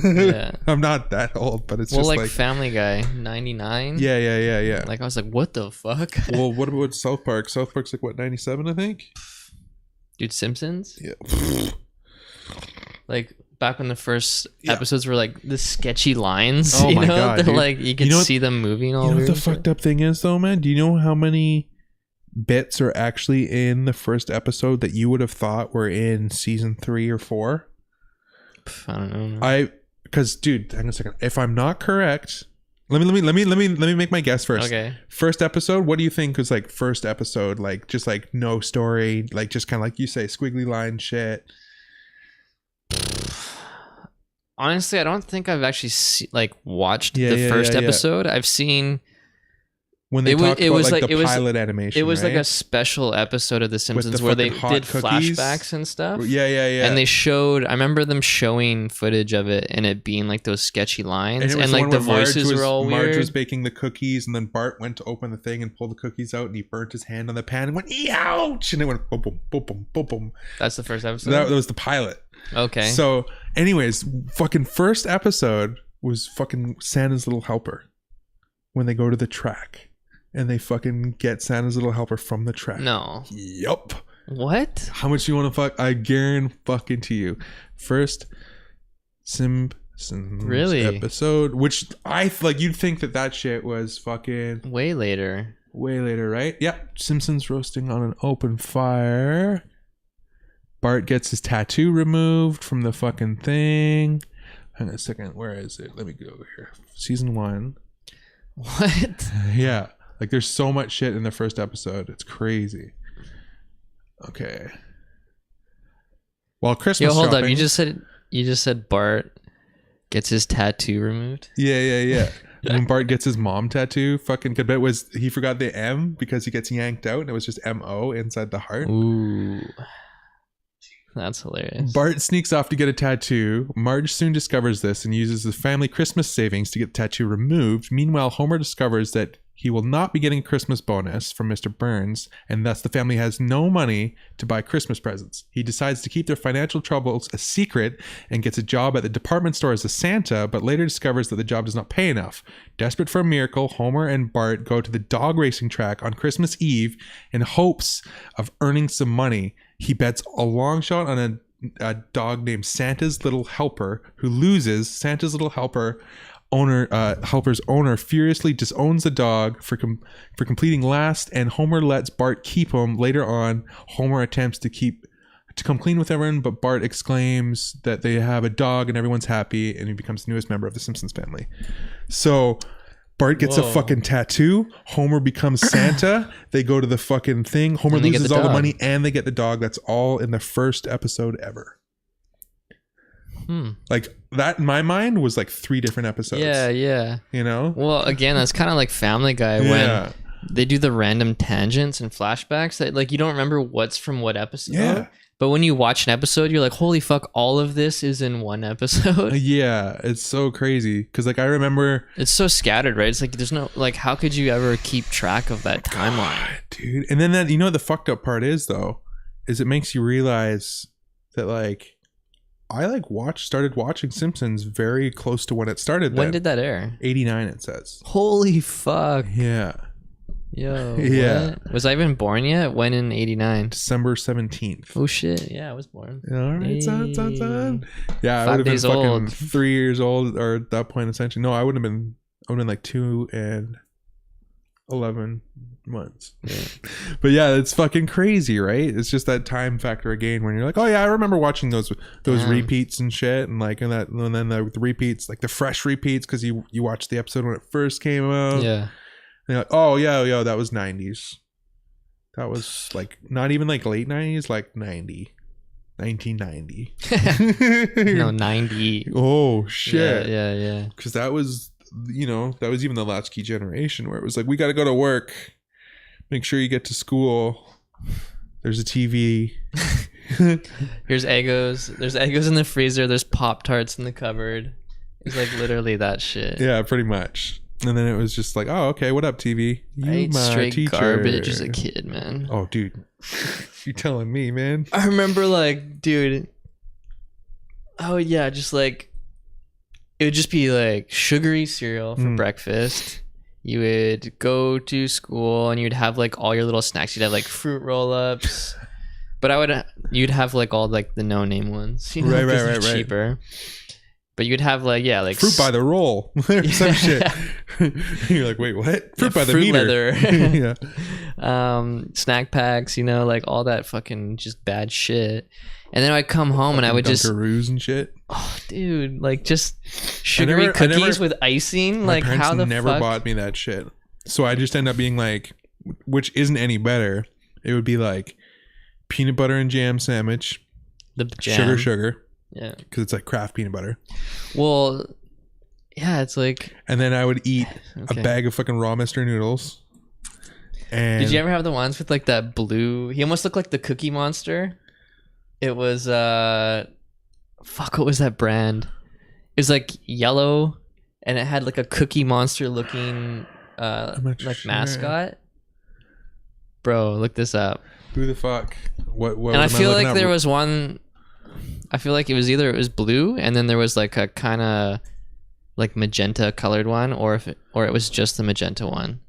Yeah. I'm not that old, but it's Well, just like like Family Guy, 99. yeah. Like I was like, what the fuck? Well, what about South Park? South Park's like what, 97, I think. Dude, Simpsons. Yeah. Like back when the first episodes were like the sketchy lines. Oh you my know? God, They're dude. like you could You know what- see them moving all You know what weird the and shit. fucked up thing is, though, man? Do you know how many bits are actually in the first episode that you would have thought were in season 3 or 4? I don't know. Because, dude, hang on a second. If I'm not correct, let me make my guess first. Okay. First episode, what do you think was like first episode? Like just like no story, like just kind of like you say, squiggly line shit. Honestly, I don't think I've actually watched Yeah, the yeah, first yeah, yeah. episode. I've seen When they It was- talked it about was like like- the it was- pilot animation, it was like right? a special episode of The Simpsons the where they fucking hot did cookies. flashbacks and stuff. Yeah. And they showed. I remember them showing footage of it and it being like those sketchy lines it was and like one the where Marge voices were all Marge weird. was baking the cookies, and then Bart went to open the thing and pull the cookies out, and he burnt his hand on the pan and went, ouch! And it went boom, boom, boom, boom, boom, boom. That's the first episode. That was the pilot. Okay. So, anyways, fucking first episode was fucking Santa's Little Helper. When they go to the track and they fucking get Santa's Little Helper from the track. No. Yup. What? How much you want to fuck? I guarantee fucking to you. First Simpsons Really? episode, which I like. You'd think that shit was fucking Way later. way later, right? Yep. Simpsons roasting on an open fire. Bart gets his tattoo removed from the fucking thing. Hang on a second. Where is it? Let me go over here. Season 1. What? Yeah. Like there's so much shit in the first episode. It's crazy. Okay. While Christmas Yo, hold shopping, up. You just said Bart gets his tattoo removed. Yeah. When Bart gets his mom tattoo, fucking good bet was he forgot the M because he gets yanked out and it was just M-O inside the heart. Ooh. That's hilarious. Bart sneaks off to get a tattoo. Marge soon discovers this and uses the family Christmas savings to get the tattoo removed. Meanwhile, Homer discovers that he will not be getting a Christmas bonus from Mr. Burns, and thus the family has no money to buy Christmas presents. He decides to keep their financial troubles a secret and gets a job at the department store as a Santa, but later discovers that the job does not pay enough. Desperate for a miracle, Homer and Bart go to the dog racing track on Christmas Eve in hopes of earning some money. He bets a long shot on a dog named Santa's Little Helper, who loses. Santa's Little Helper helper's owner furiously disowns the dog for completing last, and Homer lets Bart keep him. Later on, Homer attempts to come clean with everyone, but Bart exclaims that they have a dog and everyone's happy, and he becomes the newest member of the Simpsons family. So Bart gets a fucking tattoo. Homer becomes Santa. They go to the fucking thing. Homer loses all the money, and they get the dog. That's all in the first episode ever. Like that in my mind was like 3 different episodes. Yeah. You know? Well, again, that's kind of like Family Guy when they do the random tangents and flashbacks that like you don't remember what's from what episode. Yeah. But when you watch an episode, you're like, holy fuck, all of this is in one episode. Yeah, it's so crazy. Because, like, I remember... It's so scattered, right? It's like, there's no... Like, how could you ever keep track of that timeline? God, dude. And then that, you know what the fucked up part is, though? Is it makes you realize that, like... I, like, started watching Simpsons very close to when it started. When did that air? 89, it says. Holy fuck. Yeah. Yo, yeah. What? Was I even born yet? When in 89? December 17th. Oh shit, yeah, I was born. All right, son. Yeah, I 5 would have been days fucking old. 3 years old, or at that point, essentially. No, I would have been like 2 and 11 months. Yeah. But yeah, it's fucking crazy, right? It's just that time factor again when you're like, oh yeah, I remember watching those repeats and shit, and like and then the repeats, like the fresh repeats, because you watched the episode when it first came out. Yeah. And you're like, oh yeah, that was 90s. That was like not even like late 90s, like 1990. No, 90. Oh shit. Yeah. Because that was, that was even the latchkey generation where it was like, we got to go to work. Make sure you get to school. There's a TV. Here's Eggos. There's Eggos in the freezer. There's Pop-Tarts in the cupboard. It's like literally that shit. Yeah, pretty much. And then it was just like, oh, okay, what up, TV? I ate straight garbage as a kid, man. Oh, dude. You telling me, man? I remember, like, dude. Oh, yeah, just like, it would just be like sugary cereal for breakfast. You would go to school and you'd have like all your little snacks. You'd have like fruit roll-ups. But you'd have like all like the no-name ones. Right. Cheaper. But you'd have like fruit by the roll or some shit. You're like, wait, what? Fruit by the meter. Leather. Snack packs, like all that fucking just bad shit. And then I'd come home and I would just Dunkaroos and shit. Oh, dude, like just sugary cookies with icing. Like how the never fuck? Bought me that shit. So I just end up being like, which isn't any better. It would be like peanut butter and jam sandwich. The jam. Sugar. Yeah, because it's like Kraft peanut butter. Well, yeah, it's like. And then I would eat a bag of fucking raw Mr. Noodles. And did you ever have the ones with like that blue? He almost looked like the Cookie Monster. It was what was that brand? It was like yellow, and it had like a Cookie Monster looking mascot. Bro, look this up. Who the fuck? What? And I feel like there was one. I feel like it was blue, and then there was like a kind of like magenta colored one, or it was just the magenta one.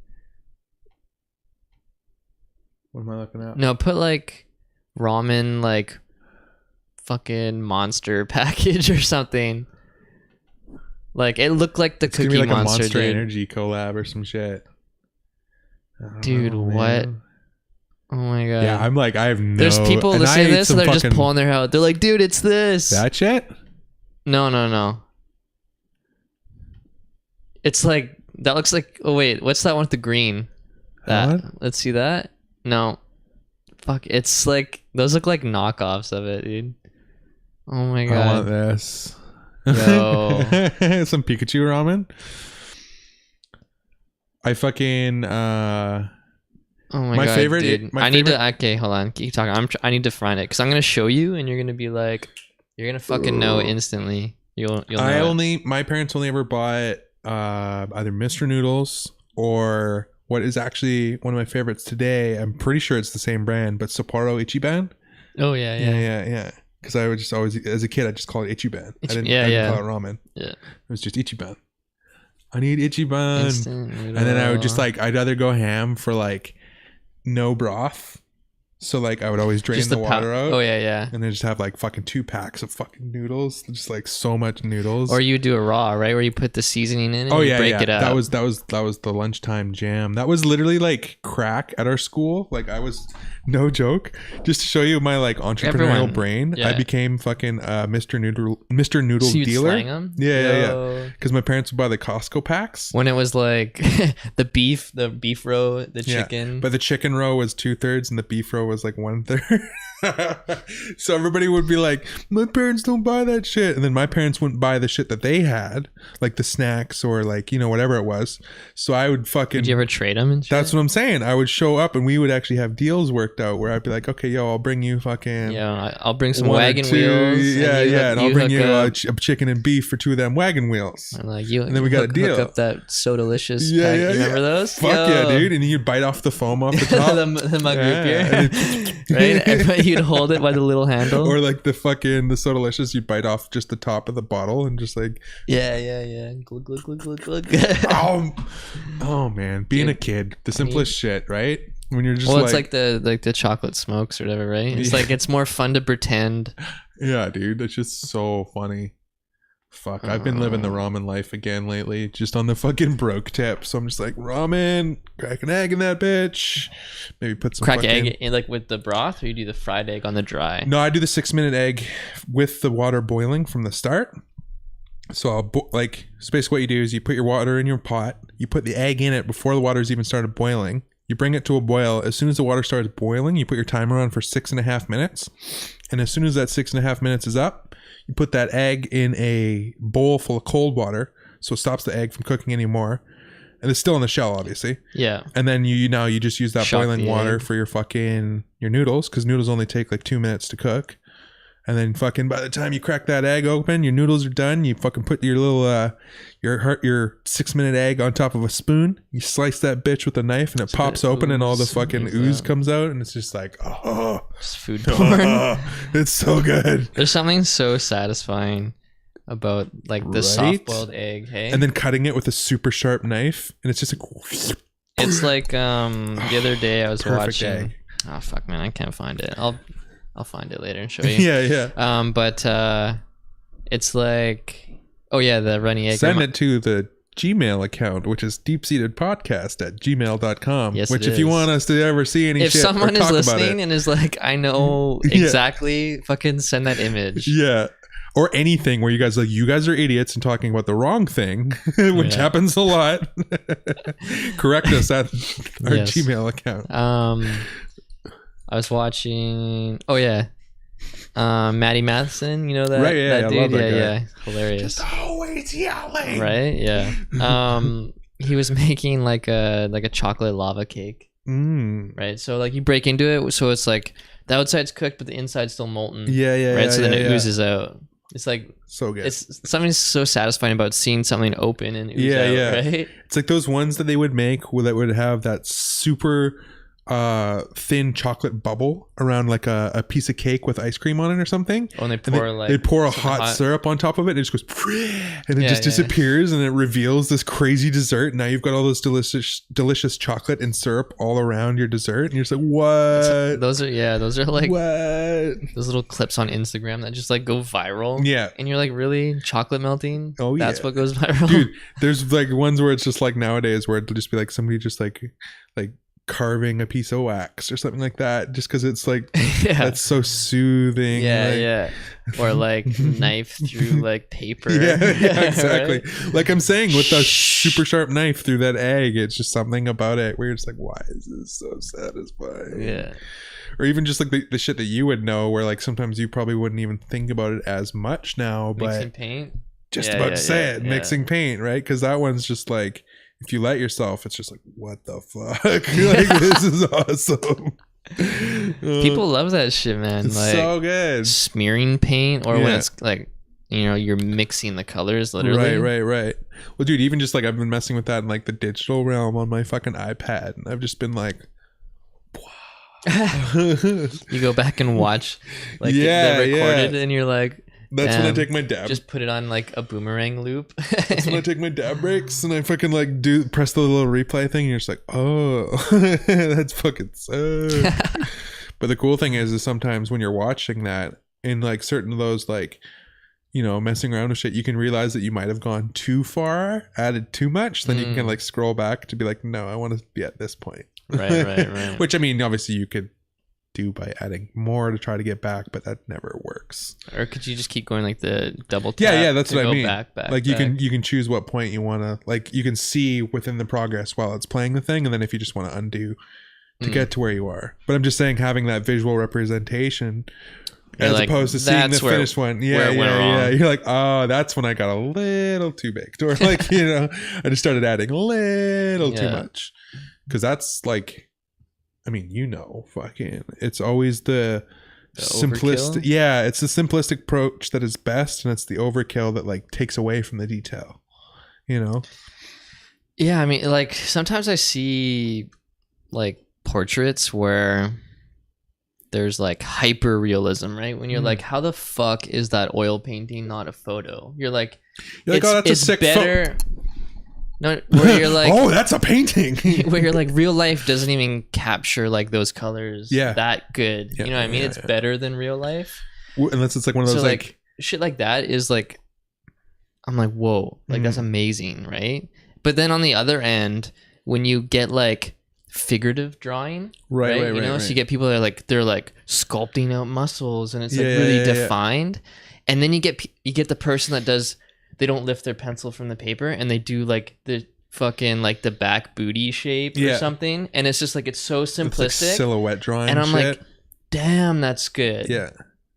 What am I looking at? No, put like ramen like fucking monster package or something. Like it looked like the Cookie like Monster, a Monster dude. Energy collab or some shit. Dude, what? Oh my god. Yeah, I'm like, I have no. There's people listening to this and they're just pulling their hair out. They're like, dude, it's this. That shit? No. It's like, that looks like, oh wait, what's that one with the green? Let's see that. No. Fuck, it's like, those look like knockoffs of it, dude. Oh my god. I want this. Yo. Some Pikachu ramen. I fucking oh my god, favorite, dude. Okay, hold on. Keep talking. I need to find it because I'm gonna show you, and you're gonna be like, you're gonna fucking know instantly. You'll know. My parents only ever bought either Mr. Noodles or what is actually one of my favorites today. I'm pretty sure it's the same brand, but Sapporo Ichiban. Oh yeah. Because I would just always, as a kid, I just called it Ichiban. I didn't call it ramen. Yeah. It was just Ichiban. I need Ichiban. And then I would just like, I'd either go ham for like no broth So like I would always drain Just the the water out. Oh yeah. And then just have like fucking 2 packs of fucking noodles. Just like so much noodles. Or you do a raw, right, where you put the seasoning in and oh you yeah, break yeah. it up. That was the lunchtime jam. That was literally like crack at our school. Like I was, no joke, just to show you my like entrepreneurial Everyone. brain. Yeah. I became fucking Mr. Noodles So you'd dealer. slang 'em? Yeah. Yo. Because my parents would buy the Costco packs. When it was like the beef row, the chicken. But the chicken row was 2/3 and the beef row was like 1/3. So everybody would be like, my parents don't buy that shit. And then my parents wouldn't buy the shit that they had, like the snacks or like, you know, whatever it was. So I would fucking... Did you ever trade them and shit? That's what I'm saying. I would show up and we would actually have deals worked out where I'd be like, okay, yo, I'll bring you fucking... Yeah, I'll bring some 1 or wagon 2. wheels. Yeah, and I'll bring you hook a up. chicken and beef for 2 of them wagon wheels. And like you, and then we got a deal. Hook up that so delicious. Yeah, pack. yeah, You remember yeah. those? Fuck yeah, dude. And you'd bite off the foam off the top. the mug root beer, Yeah. right? And you'd hold it by the little handle. Or like the so delicious, you bite off just the top of the bottle and just like... Yeah. Glug, glug, glug, glug, glug. oh man, being a kid, the simplest shit, right? When you're just Well, it's like the chocolate smokes or whatever, right? It's like it's more fun to pretend. Yeah, dude, it's just so funny. Fuck, I've been living the ramen life again lately, just on the fucking broke tip. So I'm just like, ramen, crack an egg in that bitch. Maybe put some Crack fucking... egg in, like with the broth, or you do the fried egg on the dry? No, I do the 6-minute egg with the water boiling from the start. So I'll so basically what you do is you put your water in your pot, you put the egg in it before the water's even started boiling. You bring it to a boil. As soon as the water starts boiling, you put your timer on for 6.5 minutes. And as soon as that 6.5 minutes is up, you put that egg in a bowl full of cold water. So it stops the egg from cooking anymore. And it's still in the shell, obviously. Yeah. And then you just use that Shock boiling the water egg. for your noodles, because noodles only take like 2 minutes to cook. And then fucking by the time you crack that egg open, your noodles are done. You fucking put your little your 6-minute egg on top of a spoon. You slice that bitch with a knife, and it pops open, and all the fucking ooze comes out, and it's just like, oh, Just food porn. it's so good. There's something so satisfying about like the Right? soft-boiled egg. Hey, And then cutting it with a super sharp knife, and it's just like, it's like the other day I was Perfect watching. egg. Oh fuck, man, I can't find it. I'll find it later and show you. yeah. But it's like, oh yeah, the runny egg. Send it to the Gmail account, which is deepseatedpodcast@gmail.com. Yes, which it if you is. want us to ever see any If shit or someone is talk about listening it, and is like, I know Yeah. exactly, fucking send that image. yeah, or anything where you guys are idiots and talking about the wrong thing, which Yeah. happens a lot. Correct us at our Yes. Gmail account. I was watching. Oh yeah, Matty Matheson. You know that? Right, yeah, that I dude. love that guy. Yeah, hilarious. Always yelling. Right? Yeah. He was making like a chocolate lava cake. Right. So like you break into it, so it's like the outside's cooked, but the inside's still molten. Yeah. Right. So then yeah, it yeah. oozes out. It's like So good. it's something so satisfying about seeing something open and ooze Yeah, out. yeah. Right. It's like those ones that they would make that would have that super thin chocolate bubble around like a piece of cake with ice cream on it or something. Oh, and they And pour they pour a something hot syrup on top of it, and it just goes, and it Yeah, just yeah. disappears, and it reveals this crazy dessert. Now you've got all this delicious chocolate and syrup all around your dessert, and you're just like, what? Those are like What? those little clips on Instagram that just like go viral. Yeah. And you're like, really? Chocolate melting? Oh, That's yeah. what goes viral? Dude, there's like ones where it's just like nowadays where it'll just be like somebody just like carving a piece of wax or something like that, just because it's like Yeah. that's so soothing. Yeah, like, yeah. Or like knife through like paper. Yeah, exactly. Right? Like I'm saying, with a super sharp knife through that egg, it's just something about it where you're just like, why is this so satisfying? Yeah. Or even just like the shit that you would know, where like sometimes you probably wouldn't even think about it as much now, Mixing but paint. just Yeah, about yeah, to say yeah, it, yeah. mixing paint, right? Because that one's just like, if you let yourself, it's just like, what the fuck? Like, this is awesome. People love that shit, man. It's Like so good. smearing paint, or when Yeah. it's like, you know, you're mixing the colors literally. Right. Well, dude, even just like I've been messing with that in like the digital realm on my fucking iPad, and I've just been like, You go back and watch like Yeah, the recorded, yeah. and you're like, that's when I damn, take my dab. just put it on like a boomerang loop. That's when I take my dab breaks and I fucking like press the little replay thing, and you're just like, oh, that's fucking sick. But the cool thing is sometimes when you're watching that in like certain of those like, you know, messing around with shit, you can realize that you might have gone too far, added too much. Then you can kind of like scroll back to be like, no, I want to be at this point. Right. Which I mean, obviously you could do by adding more to try to get back, but that never works. Or could you just keep going like the double tap? Yeah, that's to what I go mean. Back, like you can choose what point you want to, like you can see within the progress while it's playing the thing, and then if you just want to undo to get to where you are. But I'm just saying, having that visual representation as like, opposed to seeing the finished one. Yeah. You're like, oh, that's when I got a little too big. Or like, you know, I just started adding a little too much. Because that's like, I mean, you know, fucking, it's always the simplistic. Yeah, it's the simplistic approach that is best, and it's the overkill that like takes away from the detail. You know? Yeah, I mean, like sometimes I see like portraits where there's like hyper realism, right? When you're like, how the fuck is that oil painting not a photo? You're like, oh, that's a sick better. No, where you're like, oh, that's a painting. Where you're like, real life doesn't even capture like those colors that good. You know what I mean? It's better than real life. Unless it's like one of those like shit like that is like, I'm like, whoa, like that's amazing, right? But then on the other end, when you get like figurative drawing, right? You know, so you get people that are they're like sculpting out muscles, and it's like really defined. And then you get the person that does, they don't lift their pencil from the paper, and they do like the fucking like the back booty shape or something, and it's just like it's so simplistic, it's like silhouette drawing, and I'm like, damn, that's good. Yeah.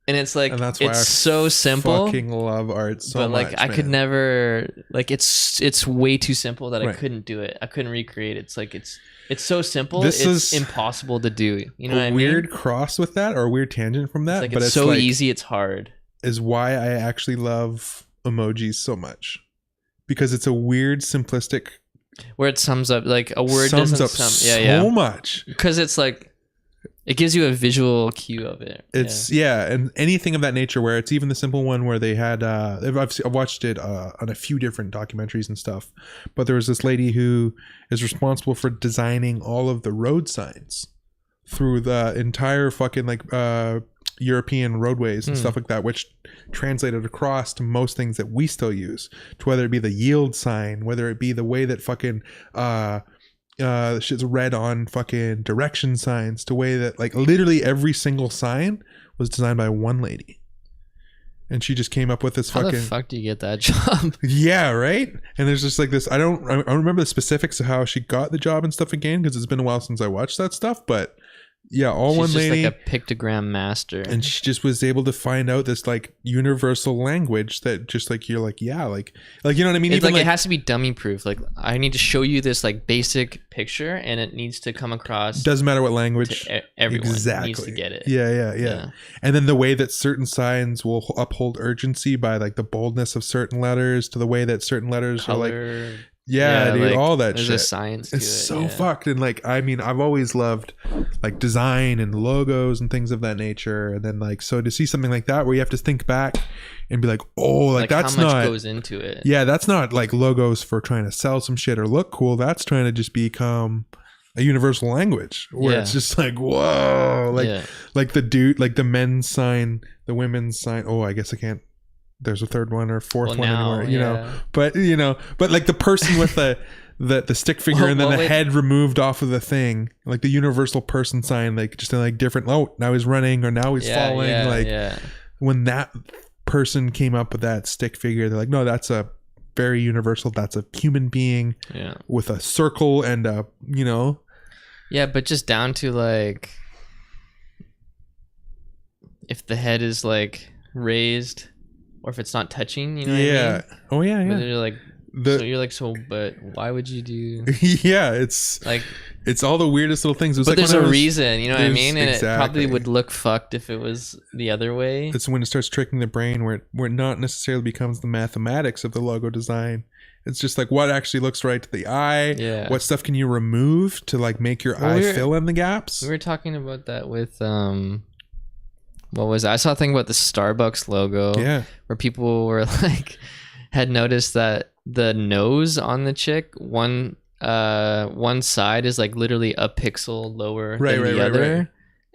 And it's like, and that's why it's so simple. Fucking love art so but like much, I man. could never, like it's way too simple that I couldn't do it. I couldn't recreate it. It's like it's so simple. This it's is impossible to do. You know what I mean? Weird cross with that, or a weird tangent from that. It's like, but it's so like, easy, it's hard. Is why I actually love emojis so much, because it's a weird simplistic. Where it sums up, like a word sums doesn't up sum. so much. Because it's like, it gives you a visual cue of it. It's and anything of that nature, where it's even the simple one where they had I've watched it on a few different documentaries and stuff, but there was this lady who is responsible for designing all of the road signs through the entire fucking like European roadways and stuff like that, which translated across to most things that we still use, to whether it be the yield sign, whether it be the way that fucking shit's read on fucking direction signs, to way that like literally every single sign was designed by one lady, and she just came up with this How fucking. the fuck do you get that job? Yeah, right. And there's just like this. I don't remember the specifics of how she got the job and stuff again, because it's been a while since I watched that stuff. But yeah, all She's one just lady, like a pictogram master, and she just was able to find out this like universal language that just like you're like, yeah, like you know what I mean? It's even like it has to be dummy proof. Like I need to show you this like basic picture, and it needs to come across. Doesn't matter what language. Everyone needs to get it. Yeah. And then the way that certain signs will uphold urgency by like the boldness of certain letters, to the way that certain letters Color. are like. Yeah, dude, like, all that there's shit. a science to it's it, so fucked. And like, I mean, I've always loved like design and logos and things of that nature. And then like, so to see something like that where you have to think back and be like, oh, like that's how much not goes into it. Yeah, that's not like logos for trying to sell some shit or look cool. That's trying to just become a universal language where it's just like, whoa, like the dude, like the men's sign, the women's sign. Oh, I guess I can't. There's a third one or fourth one anymore, you know. But but like the person with the stick figure and then the head removed off of the thing, like the universal person sign, like just in like different. Oh, now he's running, or now he's falling. When that person came up with that stick figure, they're like, no, that's a very universal. That's a human being with a circle and a Yeah, but just down to like, if the head is like raised. Or if it's not touching, you know what I mean? Oh yeah. But you're like, but why would you do? Yeah, it's like it's all the weirdest little things. It was but like there's a reason, you know what I mean? And exactly. it probably would look fucked if it was the other way. It's when it starts tricking the brain, where it not necessarily becomes the mathematics of the logo design. It's just like what actually looks right to the eye. Yeah. What stuff can you remove to like make your eye fill in the gaps? We were talking about that with what was it? I saw a thing about the Starbucks logo. Yeah. Where people were like, had noticed that the nose on the chick, one side is like literally a pixel lower than the other.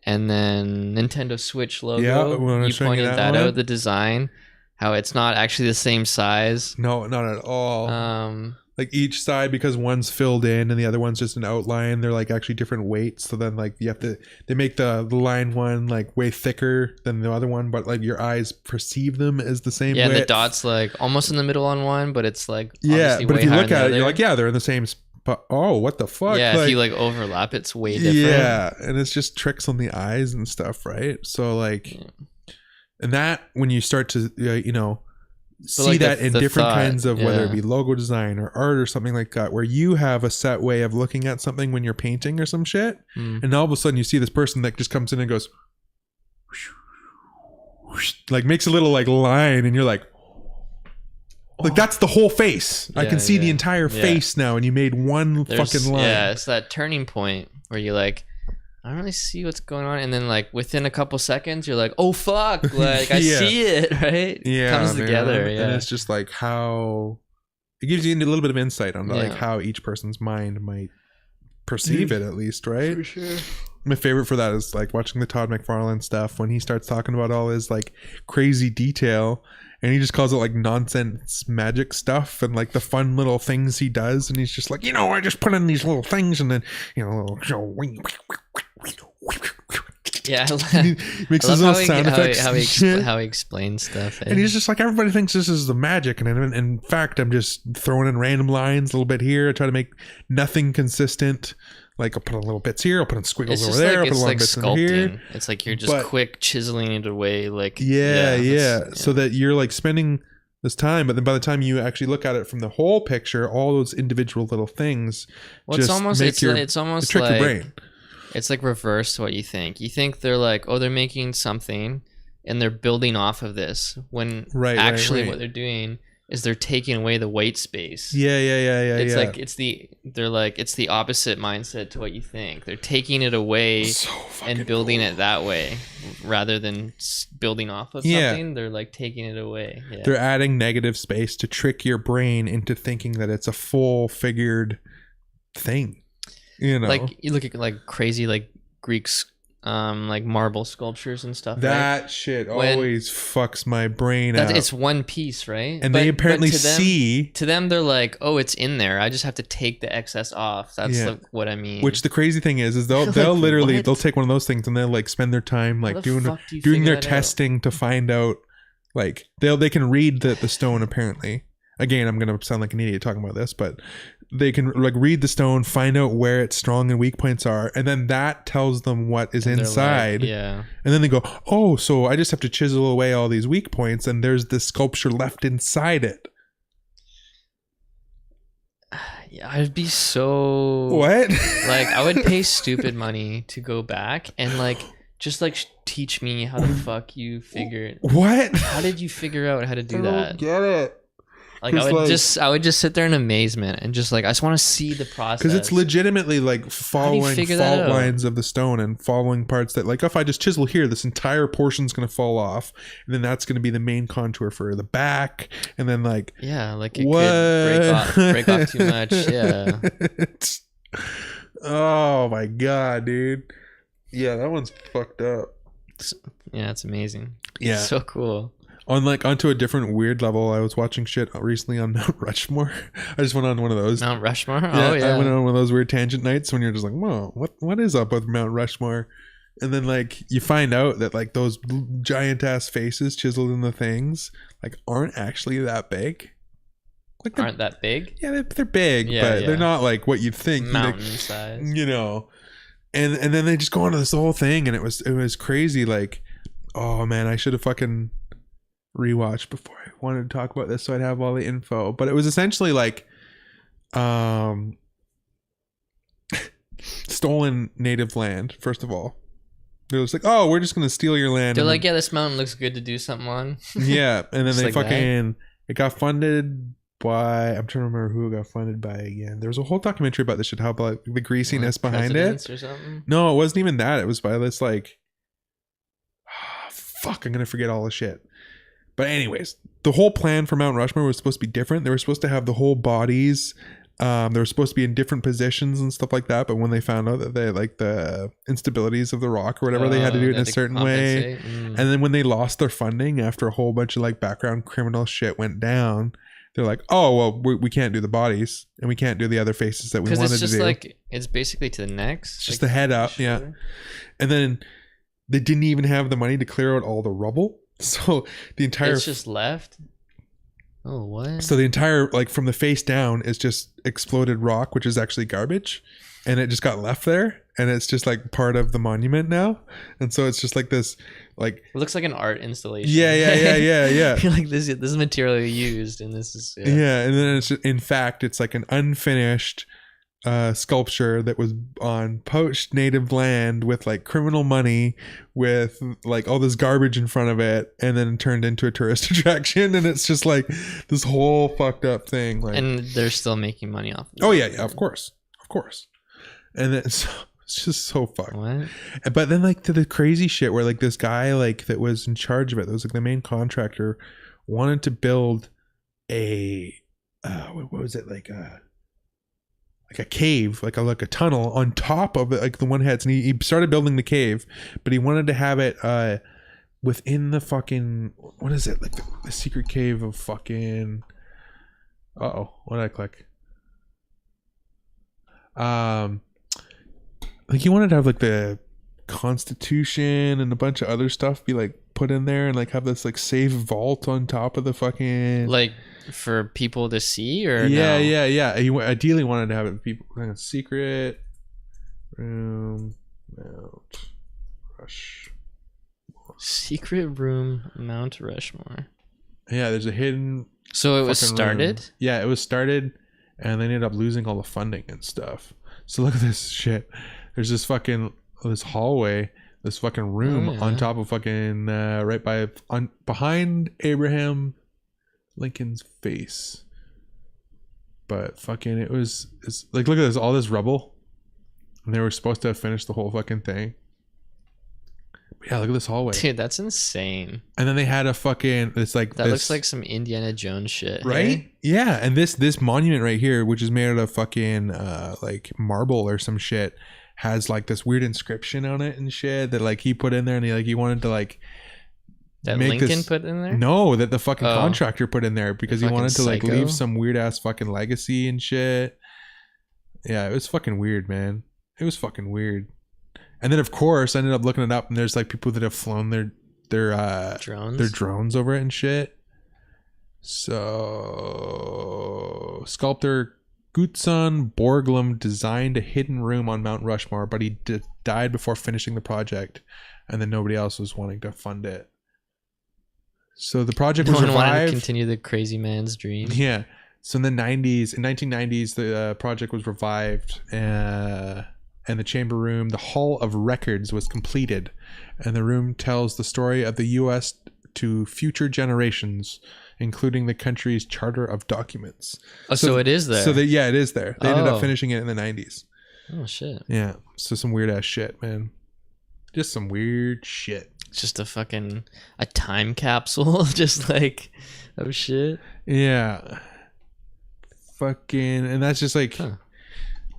and then Nintendo Switch logo. Yeah, when I you was showing you pointed that that one. out, the design, how it's not actually the same size. No, not at all. Like each side, because one's filled in and the other one's just an outline, they're like actually different weights. So then like you have to, they make the line one like way thicker than the other one, but like your eyes perceive them as the same yeah, width. and the dot's like almost in the middle on one, but it's like Yeah, obviously but way if you higher look than the at it, you're other. like, yeah, they're in the same spot. Oh, what the fuck? Yeah, if you like overlap, it's way different. Yeah, and it's just tricks on the eyes and stuff, right? So like, and that when you start to see like that in the different thought, kinds of whether it yeah. be logo design or art or something like that, where you have a set way of looking at something when you're painting or some shit, and all of a sudden you see this person that just comes in and goes, like makes a little like line, and you're like that's the whole face. I can see the entire face now, and you made one fucking line. Yeah, it's that turning point where you like, I don't really see what's going on, and then like within a couple seconds you're like, oh fuck, like I Yeah. see it, right? Yeah, It comes man. together. Yeah, And it's just like how it gives you a little bit of insight on like Yeah. how each person's mind might perceive it, at least, right? for sure. My favorite for that is like watching the Todd McFarlane stuff when he starts talking about all his like crazy detail, and he just calls it like nonsense magic stuff and like the fun little things he does, and he's just like, I just put in these little things, and then Yeah, he makes his little sound effects how and shit. how he explains stuff. And he's just like, everybody thinks this is the magic, and in fact, I'm just throwing in random lines a little bit here. I try to make nothing consistent. Like I'll put in little bits here, I'll put in squiggles over there, I'll put little bits in here. sculpting. It's like you're just But- quick chiseling it away. Like Yeah. So that you're like spending this time, but then by the time you actually look at it from the whole picture, all those individual little things well, just it's almost make it's, your, it's almost trick like your brain. it's like reverse to what you think. You think they're like, oh, they're making something and they're building off of this, when Right, actually right. what they're doing is they're taking away the white space. Yeah. It's like it's the opposite mindset to what you think. They're taking it away So fucking and building cool. it that way rather than building off of Yeah. something. They're like taking it away. Yeah. They're adding negative space to trick your brain into thinking that it's a full figured thing. Like you look at like crazy like Greeks like marble sculptures and stuff. that right? shit When- always fucks my brain out. It's one piece, right? And they apparently to them, see, to them they're like, oh, it's in there. I just have to take the excess off. That's Yeah. like what I mean. which the crazy thing is they'll Like, literally what? they'll take one of those things and they'll like spend their time like the doing fuck do you doing figure their that out? testing to find out, like they can read the stone apparently. Again, I'm gonna sound like an idiot talking about this, but they can like read the stone, find out where its strong and weak points are, and then that tells them what is And they're inside. like, yeah. And then they go, oh, so I just have to chisel away all these weak points, and there's this sculpture left inside it. Yeah, I'd be so What? like I would pay stupid money to go back and like just like teach me how the fuck you figured. What? How did you figure out how to do that? Get it? Like 'Cause, I would just sit there in amazement and just like I just want to see the process. Because it's legitimately like following figure that fault out? lines of the stone and following parts that, like, if I just chisel here, this entire portion's going to fall off, and then that's going to be the main contour for the back, and then like Yeah, like it what? could break off too much. Yeah. Oh my god, dude. Yeah, that one's fucked up. Yeah, it's amazing. Yeah. It's so cool. Onto a different weird level, I was watching shit recently on Mount Rushmore. I just went on one of those. Mount Rushmore? Yeah, Oh yeah. I went on one of those weird tangent nights when you're just like, whoa, what is up with Mount Rushmore? And then like you find out that like those giant ass faces chiseled in the things like aren't actually that big. Like Aren't that big? yeah, they're big, Yeah, but yeah. they're not like what you'd think. Mountain Like, size. you know. And then they just go into this whole thing, and it was crazy. Like, oh man, I should have fucking rewatched before I wanted to talk about this so I'd have all the info. But it was essentially like stolen native land, first of all. They're just like, oh, we're just gonna steal your land. They're and like, yeah, this mountain looks good to do something on. yeah, and then Just they like that. fucking it got funded by, I'm trying to remember who it got funded by again. There was a whole documentary about this shit, how like the greasiness behind it. Presidents or something. No, it wasn't even that. It was by this like fuck, I'm gonna forget all the shit. But anyways, the whole plan for Mount Rushmore was supposed to be different. They were supposed to have the whole bodies They were supposed to be in different positions and stuff like that, but when they found out that they like the instabilities of the rock or whatever, they had to do it in a certain way. And then when they lost their funding after a whole bunch of like background criminal shit went down, they're like, oh well, we can't do the bodies and we can't do the other faces that we wanted to do. Because it's just like it's basically to the necks. It's just the head up, yeah. And then they didn't even have the money to clear out all the rubble, so the entire it's just left. Oh, what? So the entire, like, from the face down is just exploded rock, which is actually garbage, and it just got left there, and it's just like part of the monument now, and so it's just like this, like, it looks like an art installation. Yeah. You're like, this is material used, and this is and then it's in fact it's like an unfinished sculpture that was on poached native land with like criminal money, with like all this garbage in front of it, and then turned into a tourist attraction, and it's just like this whole fucked up thing. Like, and they're still making money off of it. Oh yeah, of course, and then it's just so fucked. What? But then like to the crazy shit where like this guy like that was in charge of it, that was like the main contractor, wanted to build a what was it, like a cave, like a tunnel on top of it, like the one heads, and he started building the cave, but he wanted to have it within the fucking, what is it, like the secret cave of fucking, what did I click? Like he wanted to have like the Constitution and a bunch of other stuff be like put in there, and like have this like safe vault on top of the fucking, like for people to see, or yeah. no? He ideally wanted to have it people secret room Mount Rushmore. Secret room Mount Rushmore. Yeah, there's a hidden. So it was started. Room. Yeah, it was started, and they ended up losing all the funding and stuff. So look at this shit. There's this fucking this hallway, this fucking room on top of fucking right behind Abraham Lincoln's face. But fucking it's like, look at this, all this rubble, and they were supposed to have finished the whole fucking thing. But yeah, look at this hallway, dude, that's insane. And then they had a fucking, it's like that looks like some Indiana Jones shit, right? Hey? Yeah. And this monument right here, which is made out of fucking like marble or some shit, has like this weird inscription on it and shit that like he put in there, and he wanted to like that Lincoln put in there? No, that the fucking contractor put in there because he wanted to like leave some weird ass fucking legacy and shit. Yeah, it was fucking weird, man. It was fucking weird. And then of course I ended up looking it up, and there's like people that have flown their drones over it and shit. So sculptor Gutson Borglum designed a hidden room on Mount Rushmore, but he died before finishing the project, and then nobody else was wanting to fund it. So the project was revived. Wanted to continue the crazy man's dream. Yeah. So in the 1990s, the project was revived, and the chamber room, the Hall of Records, was completed, and the room tells the story of the U.S. to future generations, including the country's Charter of Documents. Oh, so it is there. So it is there. They ended up finishing it in the 90s. Oh shit. Yeah. So some weird ass shit, man. Just some weird shit. It's just a time capsule, just like, oh shit. Yeah. Fucking, and that's just like,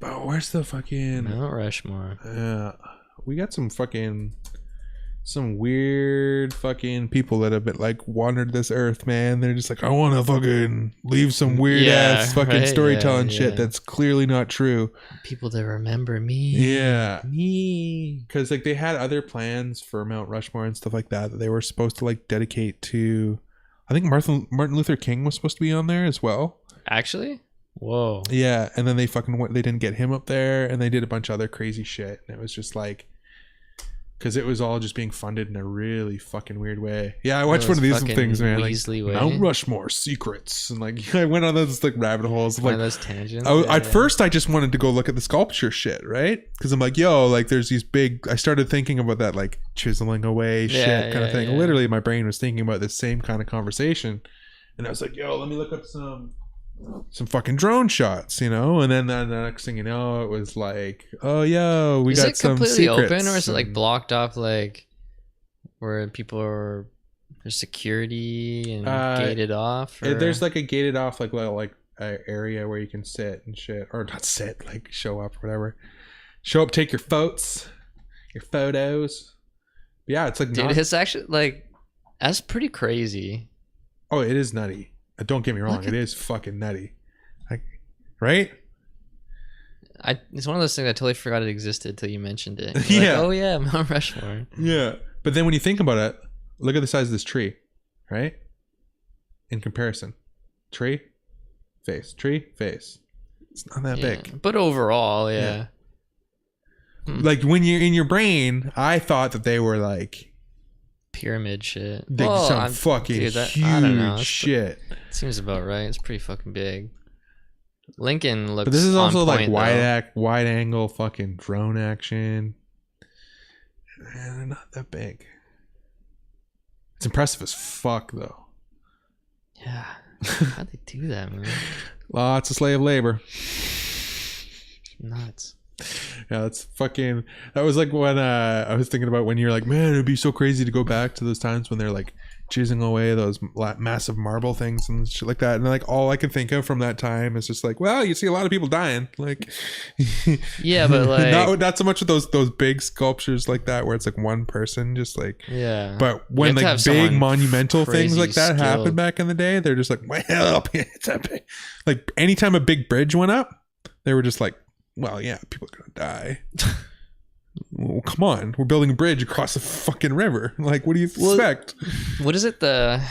but where's the fucking Mount Rushmore? Yeah, we got some weird fucking people that have been like wandered this earth, man. They're just like, I want to fucking leave some weird ass fucking storytelling shit that's clearly not true. People that remember me. Yeah, me. Because like they had other plans for Mount Rushmore and stuff like that they were supposed to like dedicate to. I think Martin Luther King was supposed to be on there as well. Actually. Whoa. Yeah, and then they didn't get him up there, and they did a bunch of other crazy shit, and it was just like, because it was all just being funded in a really fucking weird way. Yeah, I watched one of these things, man. Weasley like way. Mount Rushmore secrets, and like I went on those like rabbit holes. One of those tangents. At first, I just wanted to go look at the sculpture shit, right? Because I'm like, yo, like there's these big. I started thinking about that like chiseling away shit kind of thing. Yeah. Literally, my brain was thinking about this same kind of conversation, and I was like, yo, let me look up some fucking drone shots, and then the next thing you know, it was like, oh yo, we got some secrets. Is it completely open, or is it like blocked off, like where people are, there's security and gated off? There's like a gated off like little like a area where you can sit and shit, or not sit, like show up or whatever. Show up, take your photos. Yeah, it's like Dude, it's actually like that's pretty crazy. Oh, it is nutty. Don't get me wrong, it is fucking nutty. Like, right? It's one of those things I totally forgot it existed till you mentioned it. Yeah. Like, oh yeah, Mount Rushmore. Yeah. But then when you think about it, look at the size of this tree, right? In comparison. Tree, face. It's not that big. But overall, yeah. Like when you're in your brain, I thought that they were like Pyramid shit. some fucking dude, huge I don't know. shit. Seems about right. It's pretty fucking big. Lincoln looks. But this is also on like point, wide angle fucking drone action. Man, they're not that big. It's impressive as fuck though. Yeah. How'd they do that, man? Lots of slave labor. Nuts. Yeah, that's fucking. That was like when I was thinking about when you're like, man, it'd be so crazy to go back to those times when they're like chiseling away those massive marble things and shit like that. And like all I can think of from that time is just like, well, you see a lot of people dying. Like, yeah, but like not so much of those big sculptures like that where it's like one person just like. Yeah. But when like big monumental things like that happened back in the day, they're just like, well, it's a big. Like anytime a big bridge went up, they were just like, well, yeah, people are gonna die. Well, come on, we're building a bridge across the fucking river. Like, what do you expect? What is it? The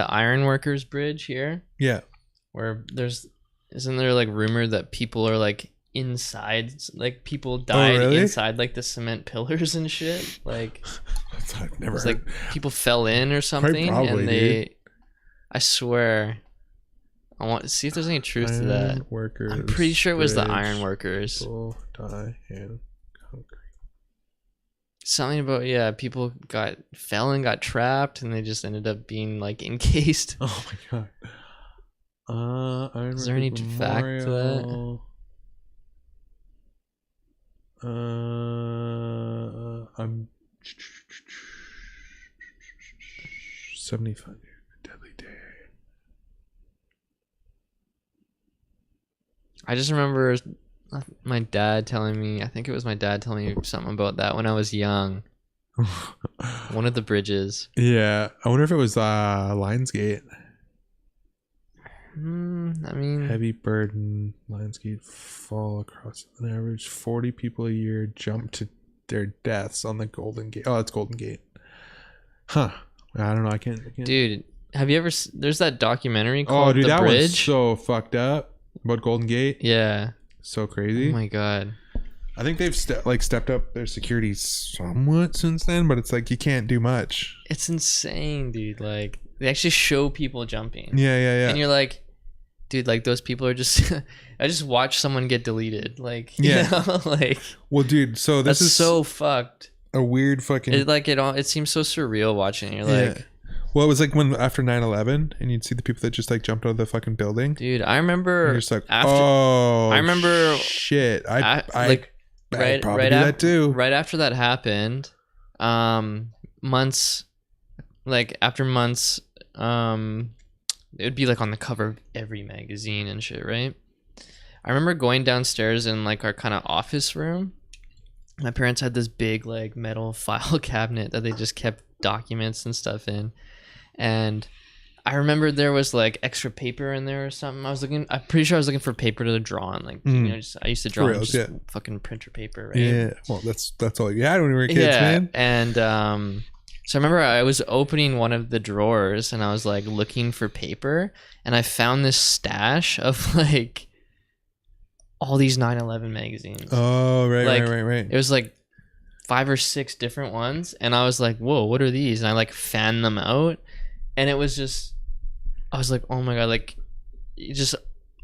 Ironworkers Bridge here? Yeah. Where isn't there like rumor that people are like inside, like people died inside like the cement pillars and shit? Like, I've never heard. Like people fell in or something, probably, and they. I swear. I want to see if there's any truth to that. Workers, I'm pretty sure it was the bridge, Ironworkers. People die in concrete. Something about people fell and got trapped, and they just ended up being like encased. Oh my god. Is there any fact to that? I'm 75 deadly day. I just remember my dad telling me, I think it was my dad telling me something about that when I was young. One of the bridges. Yeah. I wonder if it was Lionsgate. I mean, Heavy burden, Lionsgate fall across an average 40 people a year jump to their deaths on the Golden Gate. Oh, it's Golden Gate. Huh. I don't know. I can't. Dude, have you ever? There's that documentary called The that Bridge. one's so fucked up about Golden Gate. Yeah. So crazy. Oh my god. I think they've stepped up their security somewhat since then, but it's like you can't do much. It's insane, dude. Like they actually show people jumping. Yeah. And you're like, dude, like those people are just. I just watched someone get deleted. Like, yeah, you know? Like. Well, dude, so this is so fucked. A weird fucking. It seems so surreal watching it. You're like. Well, it was like when after 9/11, and you'd see the people that just like jumped out of the fucking building. Dude, I remember. You're just like, I remember. Shit, I right probably do that too. Right after that happened, months, like after months, it would be like on the cover of every magazine and shit, right? I remember going downstairs in like our kind of office room. My parents had this big like metal file cabinet that they just kept documents and stuff in, and I remember there was like extra paper in there or something. I'm pretty sure I was looking for paper to draw on, like you know, I used to draw on just fucking printer paper, right? Yeah, well that's all you had when we were kids, man. And so I remember I was opening one of the drawers and I was like looking for paper, and I found this stash of like all these 9/11 magazines. Oh, right. It was like 5 or 6 different ones, and I was like, whoa, what are these? And I like fanned them out, and it was just, I was like, oh my god, like just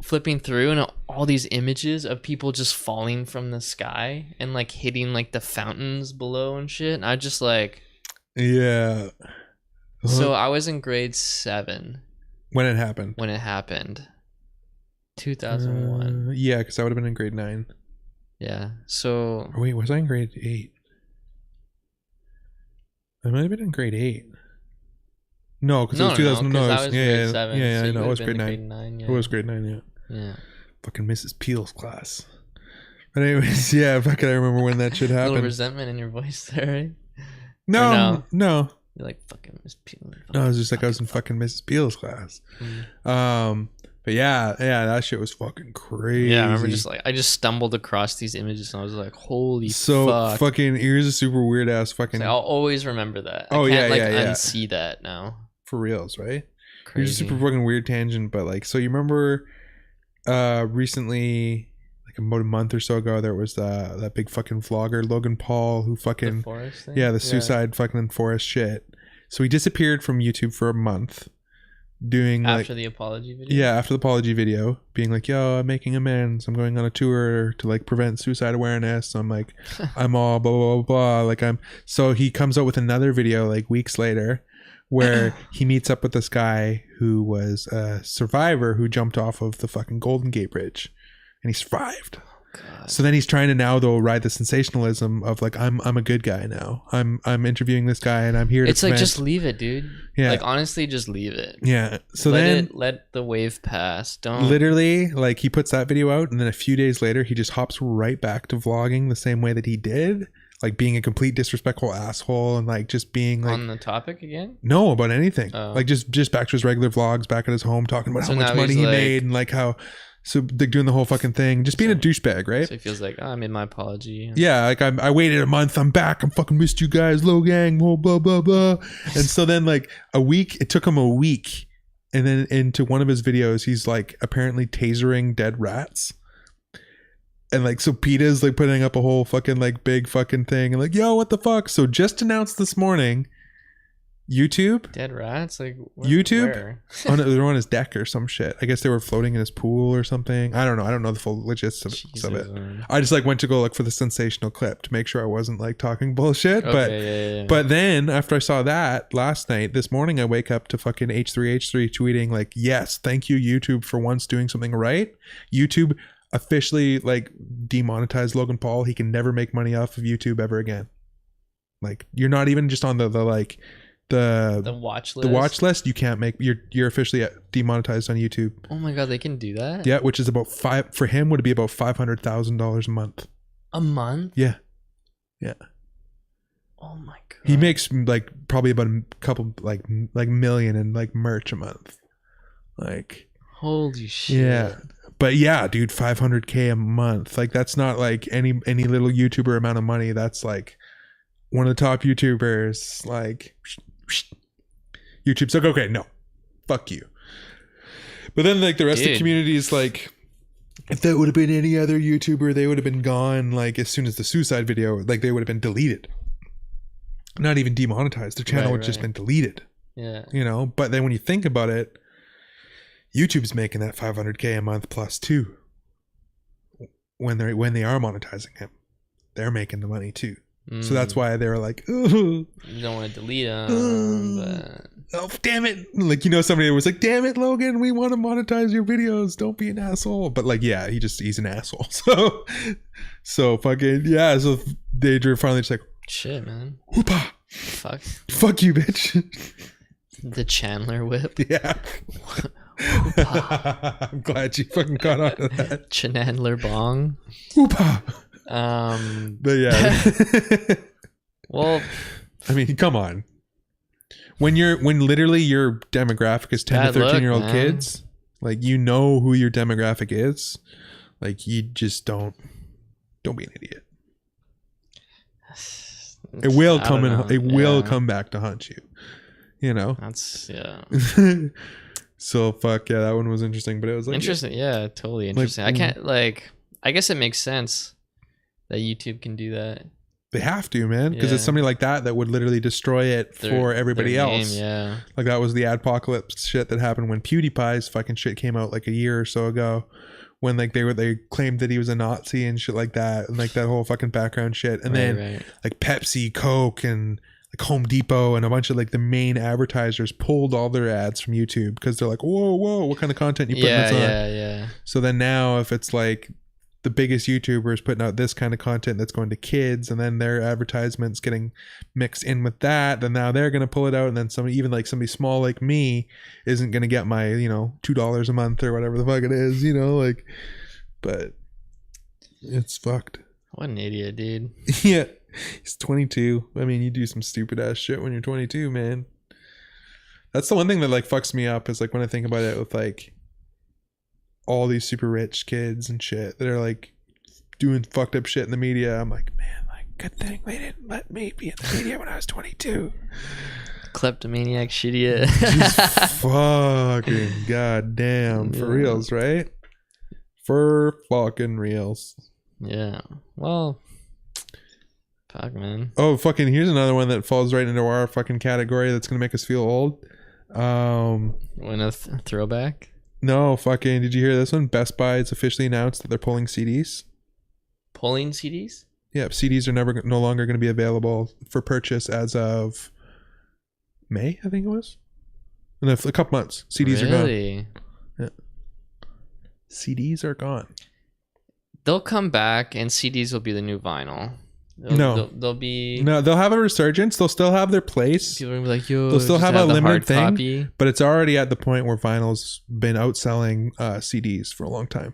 flipping through and all these images of people just falling from the sky and like hitting like the fountains below and shit, and I just like, yeah. So I was in grade 7 when it happened. 2001. Yeah, because I would have been in grade 9. Yeah. So wait, was I in grade 8? I might have been in grade 8. No, because it was 2000. No, I was grade 7. Yeah, So no, it was grade 9. Yeah. It was grade 9. Yeah. Yeah. Fucking Mrs. Peel's class. But anyways, yeah, fucking I remember when that shit A little happened. resentment in your voice there, right? No. You're like, fucking Miss Peel. No, I was just like I was in fucking Mrs. Peel's class. But yeah, that shit was fucking crazy. Yeah, I remember I just stumbled across these images and I was like, holy so fuck. fucking here's a super weird ass fucking I'll always remember that. Oh, I can't yeah. unsee that now. for reals, right? Crazy. Here's a super fucking weird tangent, but like, so you remember recently, like about a month or so ago, there was that big fucking vlogger Logan Paul who fucking The forest thing? the suicide fucking forest shit. So he disappeared from YouTube for a month, doing After like the apology video? after the apology video, being like, yo, I'm making amends, I'm going on a tour to like prevent suicide awareness, I'm like I'm all blah blah blah blah, like so he comes out with another video like weeks later where he meets up with this guy who was a survivor who jumped off of the fucking Golden Gate Bridge and he survived. God. So then he's trying to now though ride the sensationalism of like I'm a good guy now. I'm interviewing this guy and I'm here to It's like, prevent. just leave it, dude. Yeah. Like, honestly, just leave it. Yeah. So then let the wave pass. Don't literally, like, he puts that video out and then a few days later he just hops right back to vlogging the same way that he did, like being a complete disrespectful asshole and like just being like on the topic again. No, about anything. Oh. Like just back to his regular vlogs, back at his home, talking about So how much now money he's he like- made and like how, so like doing the whole fucking thing, just being a douchebag, right? So he feels like, oh, I made my apology. Yeah, like I waited a month, I'm back, I fucking missed you guys, low gang, blah blah blah blah. And so then like it took him a week, and then into one of his videos, he's like apparently tasering dead rats. And like, so PETA's like putting up a whole fucking like big fucking thing and like, yo, what the fuck? So just announced this morning, YouTube, Dead rats? Like, YouTube? where? they're on his deck or some shit. I guess they were floating in his pool or something. I don't know the full logistics of it. Jesus. I just like went to go look for the sensational clip to make sure I wasn't like talking bullshit. Okay, yeah. But then after I saw that last night, this morning I wake up to fucking H3H3 tweeting like, yes, thank you YouTube for once doing something right. YouTube officially like demonetized Logan Paul. He can never make money off of YouTube ever again. Like, you're not even just on the like the watch list. The watch list, you can't make, you're officially demonetized on YouTube. Oh my god, they can do that? Yeah, which is about for him would be about $500,000 a month. A month? Yeah. Oh my god. He makes like probably about a couple like million in like merch a month. Like, holy shit. yeah. But yeah, dude, $500K a month. Like, that's not like any little YouTuber amount of money. That's like one of the top YouTubers. Like, YouTube's like, okay, no, fuck you. But then like the rest of the community is like, if that would have been any other YouTuber, they would have been gone like as soon as the suicide video, like they would have been deleted. Not even demonetized. Their channel would have just been deleted. Yeah. You know, but then when you think about it, YouTube's making that $500K a month plus too. When they are monetizing him, they're making the money too. So that's why they were like, ooh, you don't want to delete them, but oh damn it! Like, you know, somebody was like, damn it, Logan, we want to monetize your videos. Don't be an asshole. But like, yeah, he's an asshole. So fucking yeah. So they finally just like, shit, man. whoopah, fuck you, bitch. The Chandler whip. Yeah. I'm glad you fucking caught on to that. Chandler bong. Whoopah. But yeah. Well, I mean, come on. When literally your demographic is 10 to 13-year-old kids, like, you know who your demographic is, like, you just don't be an idiot. It will come back to haunt you. You know? That's So fuck yeah, that one was interesting, but it was like interesting. Yeah, totally interesting. Like, I can't I guess it makes sense that YouTube can do that. They have to, man, because it's somebody like that would literally destroy it for everybody else. Yeah, like that was the adpocalypse shit that happened when PewDiePie's fucking shit came out like a year or so ago, when like they claimed that he was a Nazi and shit like that, and like that whole fucking background shit, and then like Pepsi, Coke, and like Home Depot and a bunch of like the main advertisers pulled all their ads from YouTube because they're like, whoa, what kind of content you putting this on? Yeah. So then now if it's like the biggest YouTubers putting out this kind of content that's going to kids, and then their advertisements getting mixed in with that. Then now they're going to pull it out, and then somebody, even like somebody small like me, isn't going to get my, $2 a month or whatever the fuck it is, like, but it's fucked. What an idiot, dude. Yeah. He's 22. I mean, you do some stupid ass shit when you're 22, man. That's the one thing that like fucks me up is like when I think about it with like all these super rich kids and shit that are like doing fucked up shit in the media. I'm like, man, like good thing they didn't let me be in the media when I was 22. Kleptomaniac shit idiot. Just fucking goddamn for reals, right? For fucking reals. Yeah. Well, fuck, man. Oh, fucking here's another one that falls right into our fucking category that's gonna make us feel old. When a throwback? No, fucking did you hear this one? Best Buy has officially announced that they're pulling CDs. Pulling CDs? Yeah, CDs are no longer going to be available for purchase as of May, I think it was. In a couple months. CDs are gone. Yeah. CDs are gone. They'll come back and CDs will be the new vinyl. They'll be... No, they'll have a resurgence. They'll still have their place. People are going to be like, yo, they'll still have a limited thing. Copy. But it's already at the point where vinyl's been outselling CDs for a long time.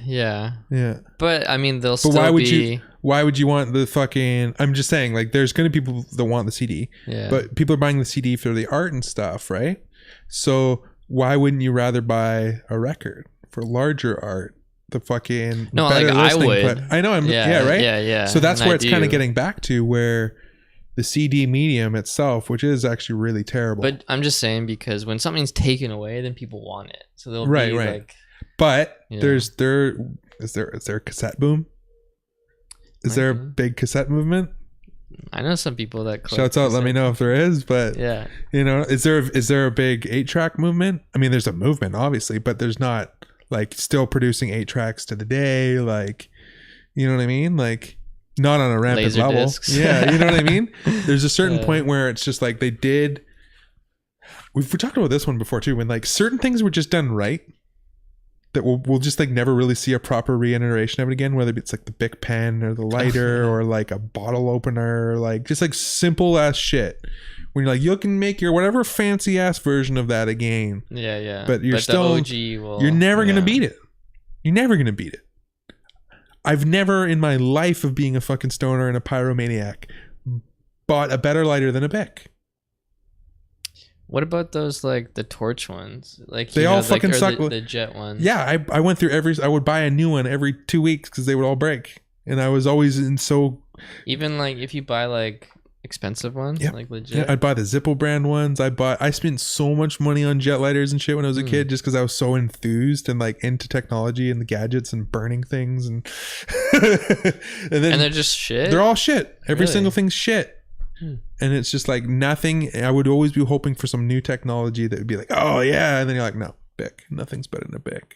Yeah. Yeah. But I mean, they'll but still why would you want the fucking... I'm just saying, like, there's going to be people that want the CD. Yeah. But people are buying the CD for the art and stuff, right? So why wouldn't you rather buy a record for larger art? The fucking no, like I would. I know. Right. Yeah. So that's and where it's kind of getting back to where the CD medium itself, which is actually really terrible. But I'm just saying because when something's taken away, then people want it. So they'll right. be like. But is there a cassette boom? Is there a big cassette movement? I know some people that shouts out. Let me know if there is. But yeah, is there a big 8-track movement? I mean, there's a movement obviously, but there's not. Like still producing 8 tracks to the day, like, you know what I mean? Like not on a rampant laser level. discs. Yeah, you know what I mean? There's a certain point where it's just like we've talked about this one before too, when like certain things were just done right that we'll just like never really see a proper reiteration of it again, whether it's like the Bic pen or the lighter or like a bottle opener, or like just like simple ass shit. When you're like, you can make your whatever fancy ass version of that again. Yeah. But you're still, you're never going to beat it. You're never going to beat it. I've never in my life of being a fucking stoner and a pyromaniac bought a better lighter than a Bic. What about those like the torch ones? Like they all fucking suck. The jet ones. Yeah, I went through I would buy a new one every 2 weeks because they would all break. And I was always even like if you buy like expensive ones, like legit. Yeah, I'd buy the Zippo brand ones. I spent so much money on jet lighters and shit when I was a kid just because I was so enthused and like into technology and the gadgets and burning things and and they're just shit. They're all shit. Every single thing's shit. And it's just like nothing. I would always be hoping for some new technology that would be like, oh yeah, and then you're like, no, Bic. Nothing's better than a Bic.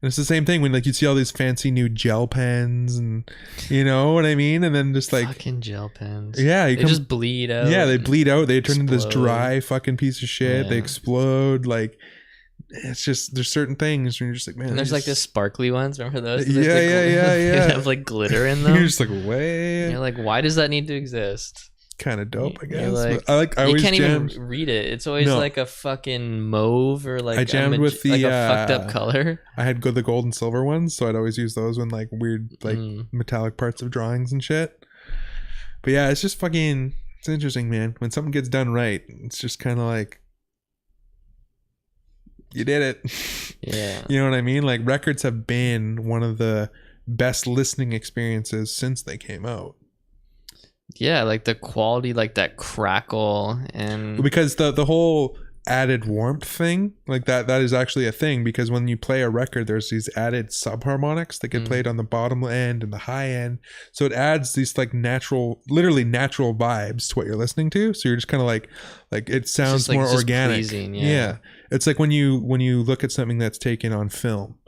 And it's the same thing when like you'd see all these fancy new gel pens and you know what I mean? And then just like fucking gel pens. Yeah. They just bleed out. Yeah, they bleed out. They turn into this dry fucking piece of shit. Yeah. They explode. Like it's just there's certain things where you're just like, man. And there's like the sparkly ones. Remember those? Yeah. They have like glitter in them. You're just like, way. You're like, why does that need to exist? Kind of dope, I guess. Like, I always you can't even read it. It's always like a fucking mauve or like I jammed with the like a fucked up color. I had the gold and silver ones, so I'd always use those when like weird like metallic parts of drawings and shit. But yeah, it's just fucking. It's interesting, man. When something gets done right, it's just kind of like you did it. Yeah, you know what I mean. Like records have been one of the best listening experiences since they came out. Yeah, like the quality, like that crackle, and because the whole added warmth thing, like that is actually a thing, because when you play a record, there's these added subharmonics that get played on the bottom end and the high end, so it adds these like literally natural vibes to what you're listening to. So you're just kind of like it sounds more organic. Pleasing, yeah, it's like when you look at something that's taken on film.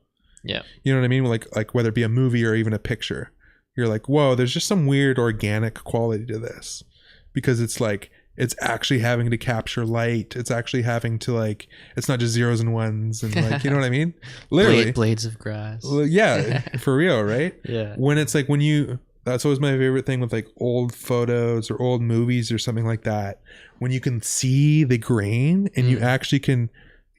Yeah, you know what I mean, like whether it be a movie or even a picture. You're like, whoa, there's just some weird organic quality to this, because it's like it's actually having to capture light. It's actually having to like, it's not just zeros and ones and like, you know what I mean? Literally. Blades of grass. Well, yeah, for real, right? Yeah. When it's like that's always my favorite thing with like old photos or old movies or something like that. When you can see the grain and you actually can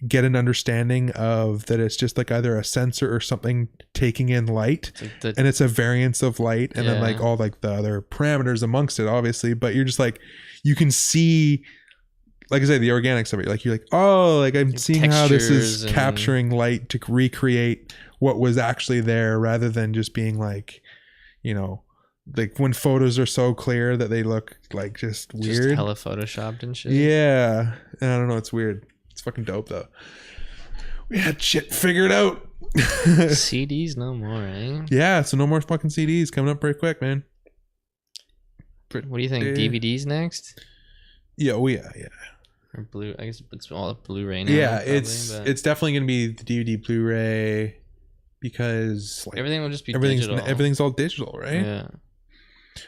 get an understanding of that it's just like either a sensor or something taking in light, and it's a variance of light, and then like all like the other parameters amongst it, obviously. But you're just like, you can see, like I say, the organics of it. Like you're like, oh, like I'm seeing how this is capturing light to recreate what was actually there, rather than just being like, you know, like when photos are so clear that they look like just weird, just hella photoshopped and shit. Yeah, and I don't know, it's weird. It's fucking dope though. We had shit figured out. CDs no more, eh? Yeah, so no more fucking CDs coming up very quick, man. What do you think? DVDs next? Yeah, yeah. Or blue? I guess it's all Blu-ray now. Yeah, probably, it's definitely gonna be the DVD, Blu-ray, because like, everything will just be digital. Everything's all digital, right? Yeah.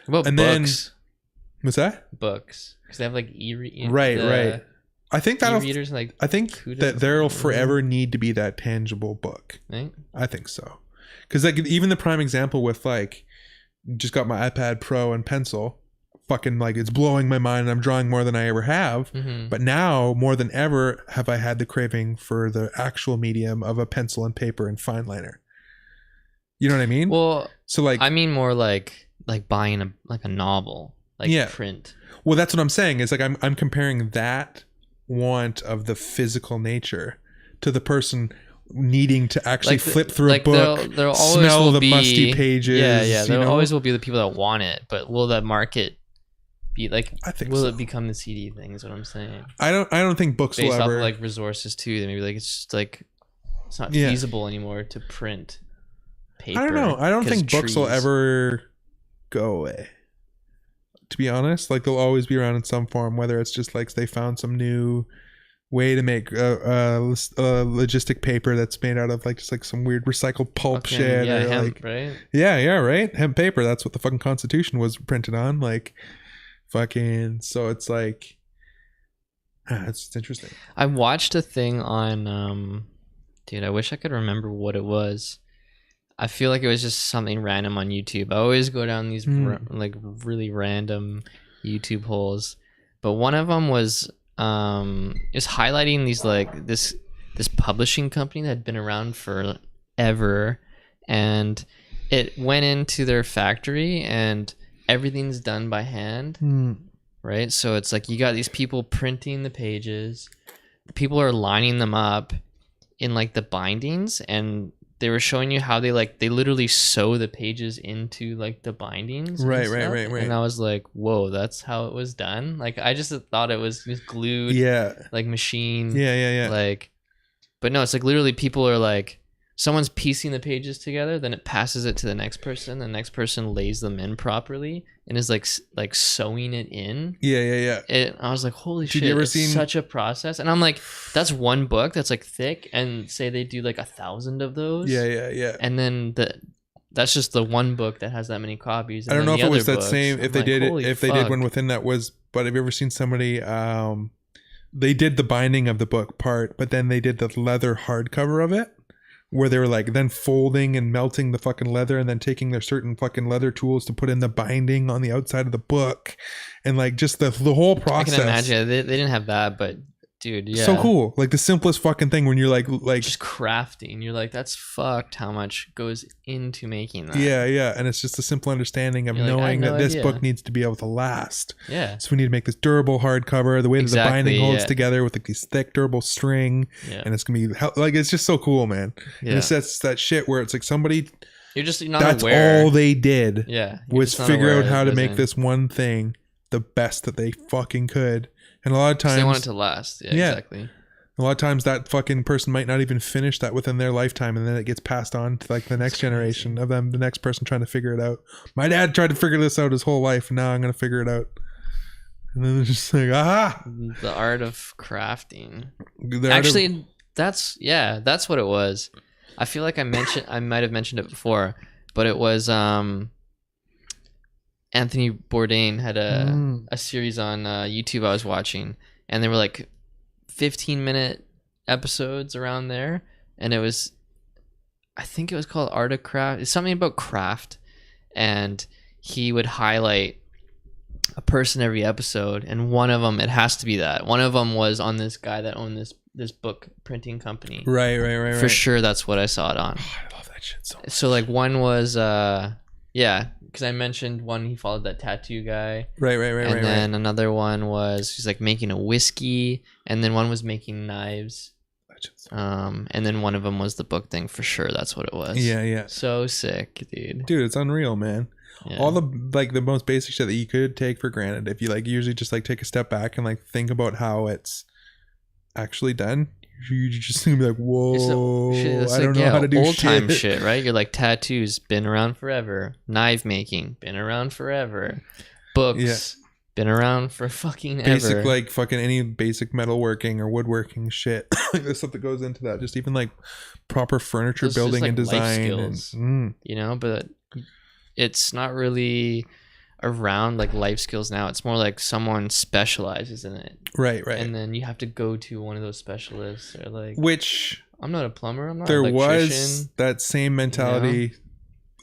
What about books? What's that? Books, because they have like right. I think that e-readers, like I think that there'll forever need to be that tangible book. Right? I think so, because like even the prime example with like, just got my iPad Pro and pencil, fucking like it's blowing my mind. And I'm drawing more than I ever have, but now more than ever have I had the craving for the actual medium of a pencil and paper and fine liner. You know what I mean? Well, so like I mean more like buying a novel, like print. Well, that's what I'm saying. Is like I'm comparing that want of the physical nature to the person needing to actually flip through a book, there always smell the be, musty pages. Yeah. There always will be the people that want it, but will that market be like? I think will so. it become the CD thing? Is what I'm saying. I don't think books based will off ever of like resources too. Then maybe like it's just like it's not feasible anymore to print paper. I don't know. I don't think books will ever go away. To be honest, like they'll always be around in some form, whether it's just like they found some new way to make a logistic paper that's made out of like just like some weird recycled pulp shit, or hemp, like right? Right, hemp paper. That's what the fucking Constitution was printed on, like fucking. So it's like it's interesting. I watched a thing on dude, I wish I could remember what it was. I feel like it was just something random on YouTube. I always go down these like really random YouTube holes, but one of them was highlighting these like this publishing company that had been around forever, and it went into their factory and everything's done by hand, right? So it's like you got these people printing the pages, people are lining them up in like the bindings, and they were showing you how they literally sew the pages into like the bindings. Right. And I was like, whoa, that's how it was done. Like I just thought it was just glued. Yeah. Like machine. Yeah. Like, but no, it's like literally people are like, someone's piecing the pages together, then it passes it to the next person. The next person lays them in properly and is like sewing it in. Yeah. I was like, holy shit, it's such a process. And I'm like, that's one book that's like thick, and say they do like 1,000 of those. Yeah. And then that's just the one book that has that many copies. And I don't know if it was that books, same, if they did it, if they did one within that was, but have you ever seen somebody, they did the binding of the book part, but then they did the leather hardcover of it, where they were like then folding and melting the fucking leather and then taking their certain fucking leather tools to put in the binding on the outside of the book, and like just the whole process. I can imagine they didn't have that, but dude, yeah, so cool. Like the simplest fucking thing when you're like just crafting, you're like, that's fucked how much goes into making that. Yeah, and it's just a simple understanding of knowing that this book needs to be able to last. Yeah, so we need to make this durable hardcover, the way that the binding holds together with like these thick durable string, and it's gonna be like, it's just so cool, man. And it's that shit where it's like somebody, you're not that's aware. all they did was just figure out how to make this one thing the best that they fucking could. And a lot of times they want it to last. Yeah, exactly. A lot of times that fucking person might not even finish that within their lifetime, and then it gets passed on to like the next generation of them, the next person trying to figure it out. My dad tried to figure this out his whole life, and now I'm gonna figure it out. And then it's just like, the art of crafting. That's what it was. I feel like I might have mentioned it before, but it was Anthony Bourdain had a series on YouTube I was watching, and they were like 15-minute episodes around there, and I think it was called Art of Craft. It's something about craft, and he would highlight a person every episode, and one of them, it has to be that. One of them was on this guy that owned this book printing company. Right. For sure, that's what I saw it on. Oh, I love that shit so much. So like one was because I mentioned one, he followed that tattoo guy. Right. And then another one was he's like making a whiskey, and then one was making knives. And then one of them was the book thing for sure. That's what it was. Yeah. So sick, dude. Dude, it's unreal, man. Yeah. All the like the most basic shit that you could take for granted if you like usually just like take a step back and like think about how it's actually done. You just be like, whoa, I don't know how to do old time shit. shit, right? You're like, tattoos been around forever. Knife making been around forever. Books been around for fucking basic ever. like fucking any basic metalworking or woodworking shit. Like the stuff that goes into that. Just even like proper furniture Those just, building like, and life design. skills, you know, but it's not really around like life skills now. It's more like someone specializes in it. Right. And then you have to go to one of those specialists, or like, which I'm not a plumber. I'm not there an electrician. was that same mentality.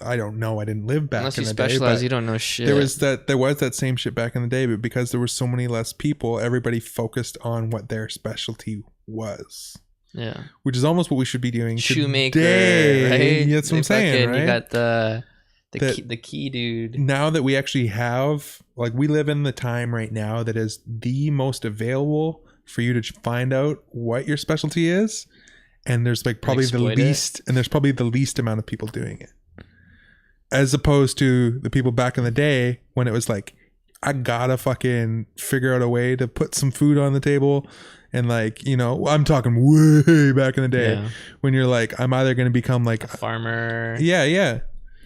I don't know. I didn't live back Unless in you the day. specialize, But you don't know shit. there was that same shit back in the day, but because there were so many less people, everybody focused on what their specialty was. Yeah. Which is almost what we should be doing Shoemaker, today. right? That's what I'm saying, right? You got the key dude. Now that we actually have, like, we live in the time right now that is the most available for you to find out what your specialty is, and there's like probably the least amount of people doing it, as opposed to the people back in the day when it was like, I gotta fucking figure out a way to put some food on the table. And like, you know, I'm talking way back in the day when you're like, I'm either going to become like a farmer. Yeah.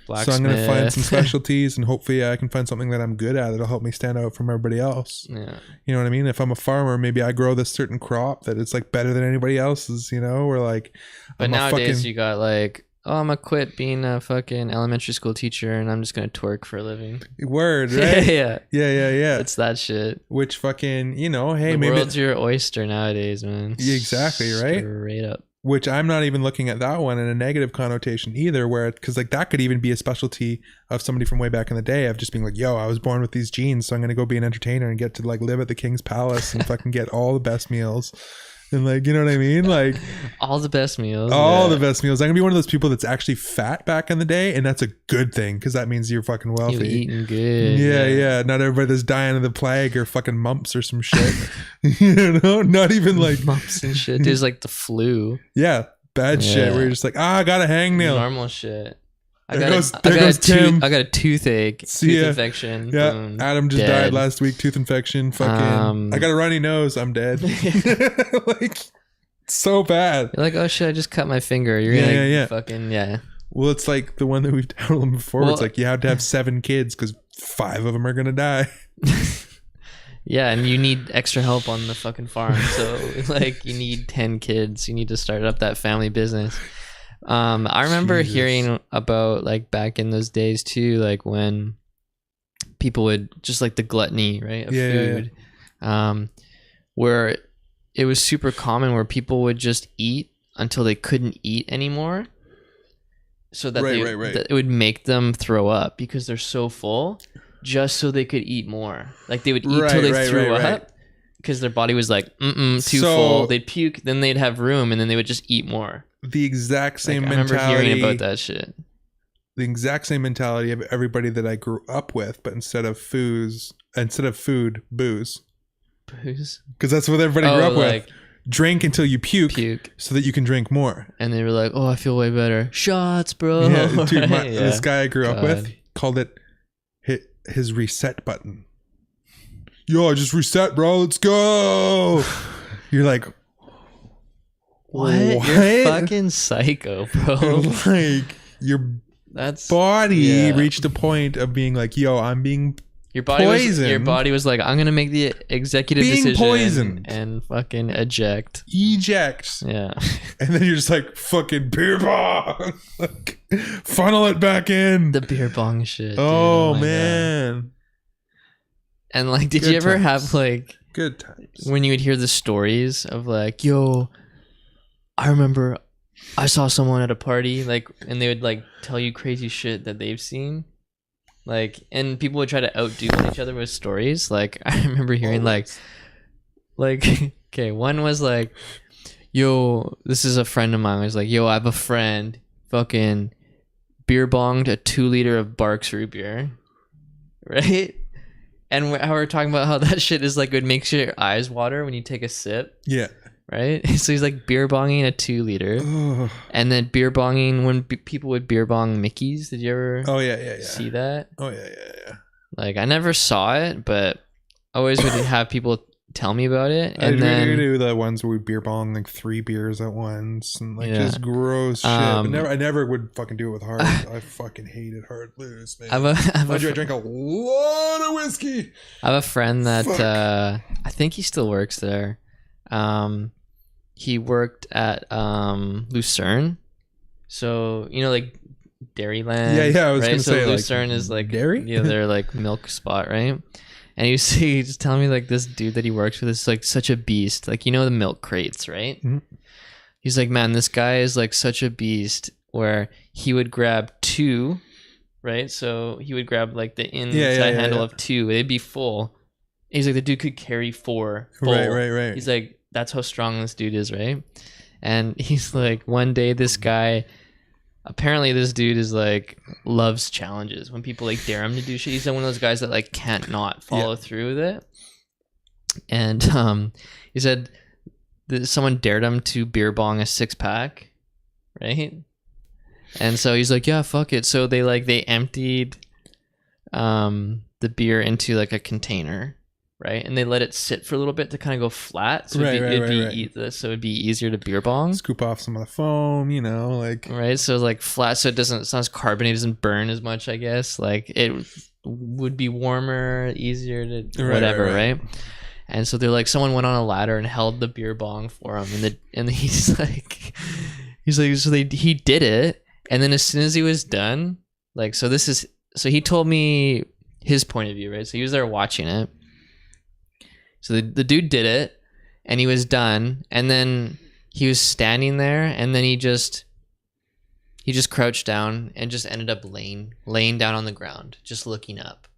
Blacksmith. So I'm going to find some specialties, and hopefully I can find something that I'm good at that'll help me stand out from everybody else. Yeah. You know what I mean? If I'm a farmer, maybe I grow this certain crop that it's like better than anybody else's, you know, or like, but nowadays you got like, oh, I'm gonna quit being a fucking elementary school teacher and I'm just gonna twerk for a living. Word, right? Yeah. It's that shit. Which fucking, you know, hey, the maybe world's your oyster nowadays, man. Exactly, right? Straight up. Which I'm not even looking at that one in a negative connotation either, where, because like that could even be a specialty of somebody from way back in the day of just being like, yo, I was born with these genes, so I'm gonna go be an entertainer and get to like live at the King's Palace and fucking get all the best meals. And like, you know what I mean? Like all the best meals. The best meals. I'm gonna be one of those people that's actually fat back in the day, and that's a good thing because that means you're fucking wealthy. You're eating good. Yeah. Not everybody that's dying of the plague or fucking mumps or some shit. You know, not even like mumps and shit. There's like the flu. Yeah, bad shit where you're just like, I got a hangnail. Normal shit. I There got a toothache. See tooth ya. infection. Yeah, Boom, Adam just dead. died last week. Tooth infection. Fucking. I got a runny nose. I'm dead. Like, so bad. You're like, oh shit, I just cut my finger. You're gonna fucking Well, it's like the one that we've done before. It's like you have to have 7 kids because 5 of them are gonna die. Yeah, and you need extra help on the fucking farm. So like, you need 10 kids. You need to start up that family business. I remember hearing about like back in those days too, like when people would just like the gluttony, right, of food. Where it was super common where people would just eat until they couldn't eat anymore, so that that it would make them throw up because they're so full, just so they could eat more. Like they would eat till they threw up because their body was like too full. They'd puke, then they'd have room, and then they would just eat more. The exact same mentality. I remember hearing about that shit. The exact same mentality of everybody that I grew up with, but instead of food, booze. Booze? Because that's what everybody grew up with. Drink until you puke so that you can drink more. And they were like, oh, I feel way better. Shots, bro. Yeah, dude, this guy I grew up with called it his reset button. Yo, just reset, bro. Let's go. You're like, what? You're fucking psycho, bro. Like your body reached a point of being like, yo, I'm being Your body Poison. was like, I'm gonna make the executive Being decision poisoned. and fucking eject. Eject. Yeah. And then you're just like, fucking beer bong. Like, funnel it back in. The beer bong shit. Dude. Oh, my God. man. And like, did Good you ever times. have like Good times. when you would hear the stories of like, yo, I remember I saw someone at a party, like, and they would like tell you crazy shit that they've seen. Like, and people would try to outdo each other with stories. Like, I remember hearing like, okay, one was like, yo, this is a friend of mine. Was like, yo, I have a friend, fucking beer bonged a 2-liter of Barks root beer, right? And how we're talking about how that shit is like, it makes your eyes water when you take a sip, Yeah. right? So he's like beer bonging a 2-liter. Oh, And then beer bonging when people would beer bong Mickeys. Did you ever yeah. see that? Oh, yeah. Like, I never saw it, but I always would have people tell me about it. I And then do the ones where we beer bong like 3 beers at once and like Yeah. just gross shit. Um, I never would fucking do it with hard. I fucking hated hard blues, man. I I drank a lot of whiskey. have a friend that Fuck. I think he still works there. He worked at Lucerne. So, you know, like Dairyland. Yeah, I was right? gonna So say, like, Lucerne is like dairy? you know, their like milk spot, right? And he was telling me like this dude that he works with is like such a beast. Like, you know, the milk crates, right? Mhm. He's like, man, this guy is like such a beast where he would grab 2, right? So he would grab like the inside handle of 2. They'd be full. He's like, the dude could carry 4 full. Right. He's like, that's how strong this dude is, right? And he's like, one day this guy, apparently this dude is like, loves challenges. When people like dare him to do shit, he's one of those guys that like can't not follow through with it. And he said that someone dared him to beer bong a 6-pack, right? And so he's like, yeah, fuck it. So they emptied the beer into like a container, right? And they let it sit for a little bit to kind of go flat, so it'd be easier to beer bong. Scoop off some of the foam, you know, like Right, so like flat, so it's not as carbonated, doesn't burn as much, I guess. Like it would be warmer, easier to whatever, right? And so they're like, someone went on a ladder and held the beer bong for him, and he's like, he did it, and then as soon as he was done, like, so he told me his point of view, right? So he was there watching it. So the dude did it, and he was done, and then he was standing there, and then he just crouched down and just ended up laying down on the ground, just looking up,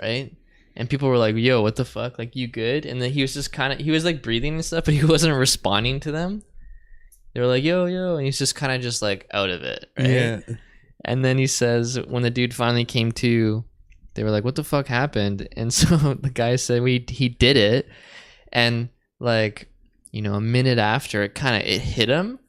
right? And people were like, yo, what the fuck? Like, you good? And then he was just he was like breathing and stuff, but he wasn't responding to them. They were like, yo, and he's just kind of just like out of it, right? Yeah. And then he says, when the dude finally came to, they were like, what the fuck happened? And so the guy said he did it, and like, you know, a minute after it hit him,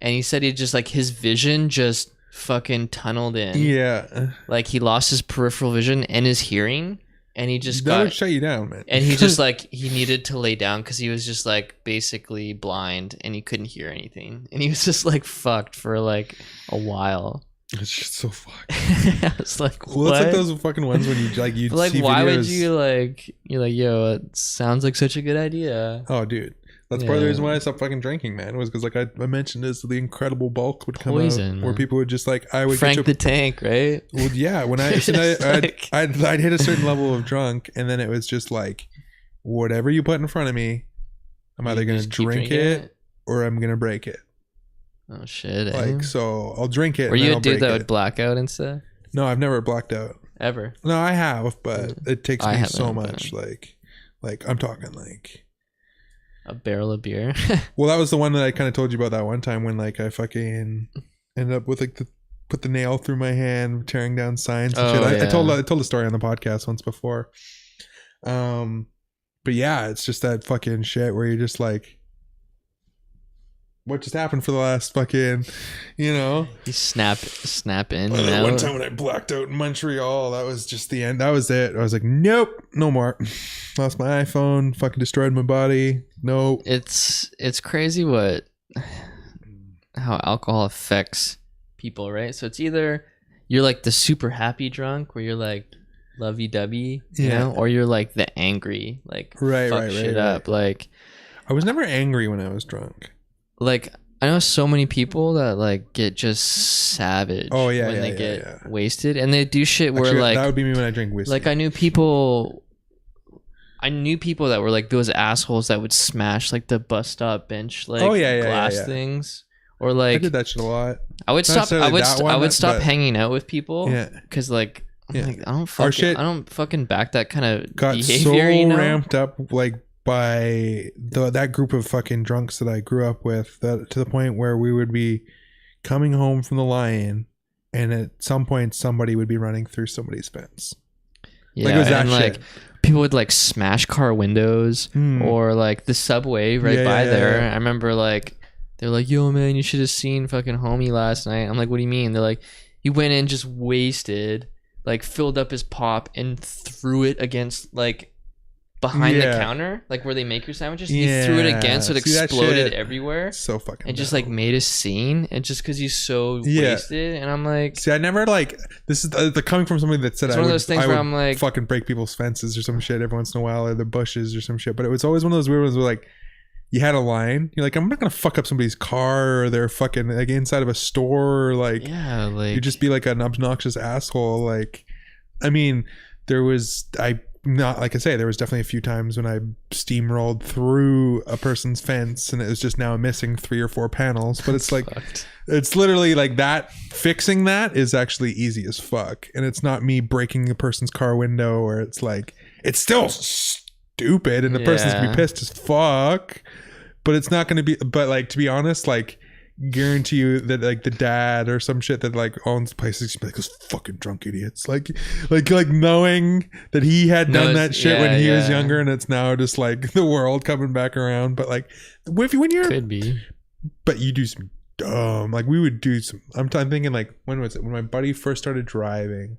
and he said he just like his vision just fucking tunneled in. Yeah. Like he lost his peripheral vision and his hearing, and he just That would shut you down, man. and he just like he needed to lay down because he was just like basically blind and he couldn't hear anything, and he was just like fucked for like a while. It's just so fucked. I was like, what? Well, it's like those fucking ones when you Like, see why would videos. you like? You're like, yo, it sounds like such a good idea. Oh, dude, that's part of the Yeah. reason why I stopped fucking drinking, man. Was because like I mentioned this, the incredible bulk would come Poison, out, where man. people would just like I would Frank get the Tank, right? well, yeah. When I'd hit a certain level of drunk, and then it was just like whatever you put in front of me, I'm either You gonna just keep drink drinking it or I'm gonna break it. Oh shit! Like, so I'll drink it. Were and then you a I'll dude break that it. would black out and stuff? No, I've never blacked out. Ever? No, I have, but it takes I me haven't, so but- much. Like I'm talking like. A barrel of beer? Well, that was the one that I kind of told you about that one time when like I fucking ended up with like put the nail through my hand, tearing down signs and shit. I told the story on the podcast once before. But yeah, it's just that fucking shit where you're just like, what just happened for the last fucking, you know? You snap in Well, and that one out. time when I blacked out in Montreal, that was just the end. That was it. I was like, nope, no more. Lost my iPhone, fucking destroyed my body. Nope. It's crazy how alcohol affects people, right? So it's either you're like the super happy drunk where you're like lovey-dovey, you Yeah. know, or you're like the angry, like fuck shit up. Like I was never angry when I was drunk. Like I know so many people that like get just savage when they get wasted, and they do shit where Actually, like that would be me when I drink whiskey. like I knew people that were like those assholes that would smash like the bus stop bench like glass things, or like I did that shit a lot. I would Not stop. I would. necessarily that I one, would stop but- hanging out with people. Yeah. Because like, I'm Yeah. like, I don't Our fucking. shit I don't fucking back that kind of Got behavior. so You know? ramped up like by that group of fucking drunks that I grew up with, that to the point where we would be coming home from the Lion, and at some point somebody would be running through somebody's fence. Yeah, Like, it was that and shit. like people would like smash car windows or like the subway right by there. I remember like they're like, "Yo, man, you should have seen fucking homie last night." I'm like, "What do you mean?" They're like, "He went in just wasted, like filled up his pop and threw it against like behind the counter, like where they make your sandwiches. He threw it again, so it See, that exploded shit, everywhere." So fucking And just dumb. like made a scene, and just because he's so wasted, and I'm like, See, I never like this is the coming from somebody that said It's I one of would, those things I where would I'm like- fucking break people's fences or some shit every once in a while, or the bushes or some shit. But it was always one of those weird ones where like you had a line, you're like, I'm not gonna fuck up somebody's car or their fucking like inside of a store, or like yeah, like you just be like an obnoxious asshole. Like, I mean, there was not like I say, there was definitely a few times when I steamrolled through a person's fence and it was just now missing 3 or 4 panels. But it's like fucked. it's literally like that. Fixing that is actually easy as fuck, and it's not me breaking a person's car window, or it's like it's still stupid and the person's gonna be pissed as fuck. But it's not gonna be. But like, to be honest, like, guarantee you that like the dad or some shit that like owns places be like, those fucking drunk idiots, like knowing that he had done that shit when he was younger, and it's now just like the world coming back around. But like when you're could be. but you do some dumb, like we would do some, I'm thinking like, when was it, when my buddy first started driving?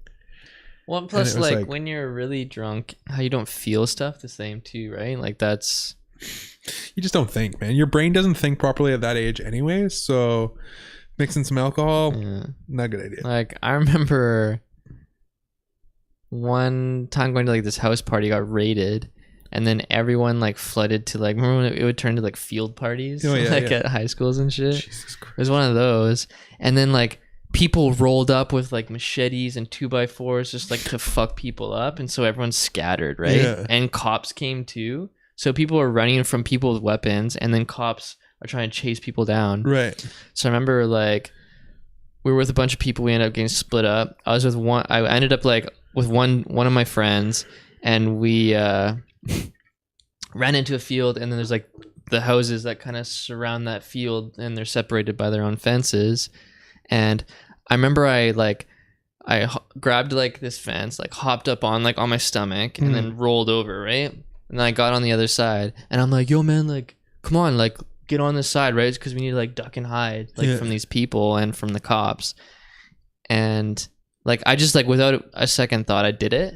Well, plus it was like like- when you're really drunk, how you don't feel stuff the same too, right? Like that's You just don't think, man. Your brain doesn't think properly at that age anyways, so mixing some alcohol, not a good idea. like I remember one time going to like this house party, got raided, and then everyone like flooded to like, remember when it would turn to like field parties like at high schools and shit. Jesus Christ. It was one of those, and then like people rolled up with like machetes and 2x4s just like to fuck people up, and so everyone scattered, right? Yeah. And cops came too, so people are running from people with weapons, and then cops are trying to chase people down. Right. So I remember like we were with a bunch of people, we ended up getting split up. I was with one, I ended up like with one of my friends, and we ran into a field, and then there's like the houses that kind of surround that field, and they're separated by their own fences. And I remember I grabbed like this fence, like hopped up on like on my stomach, and then rolled over, right? And then I got on the other side, and I'm like, "Yo, man, like, come on, like, get on this side, right? Because we need to like duck and hide, like, from these people and from the cops." And like, I just like without a second thought, I did it.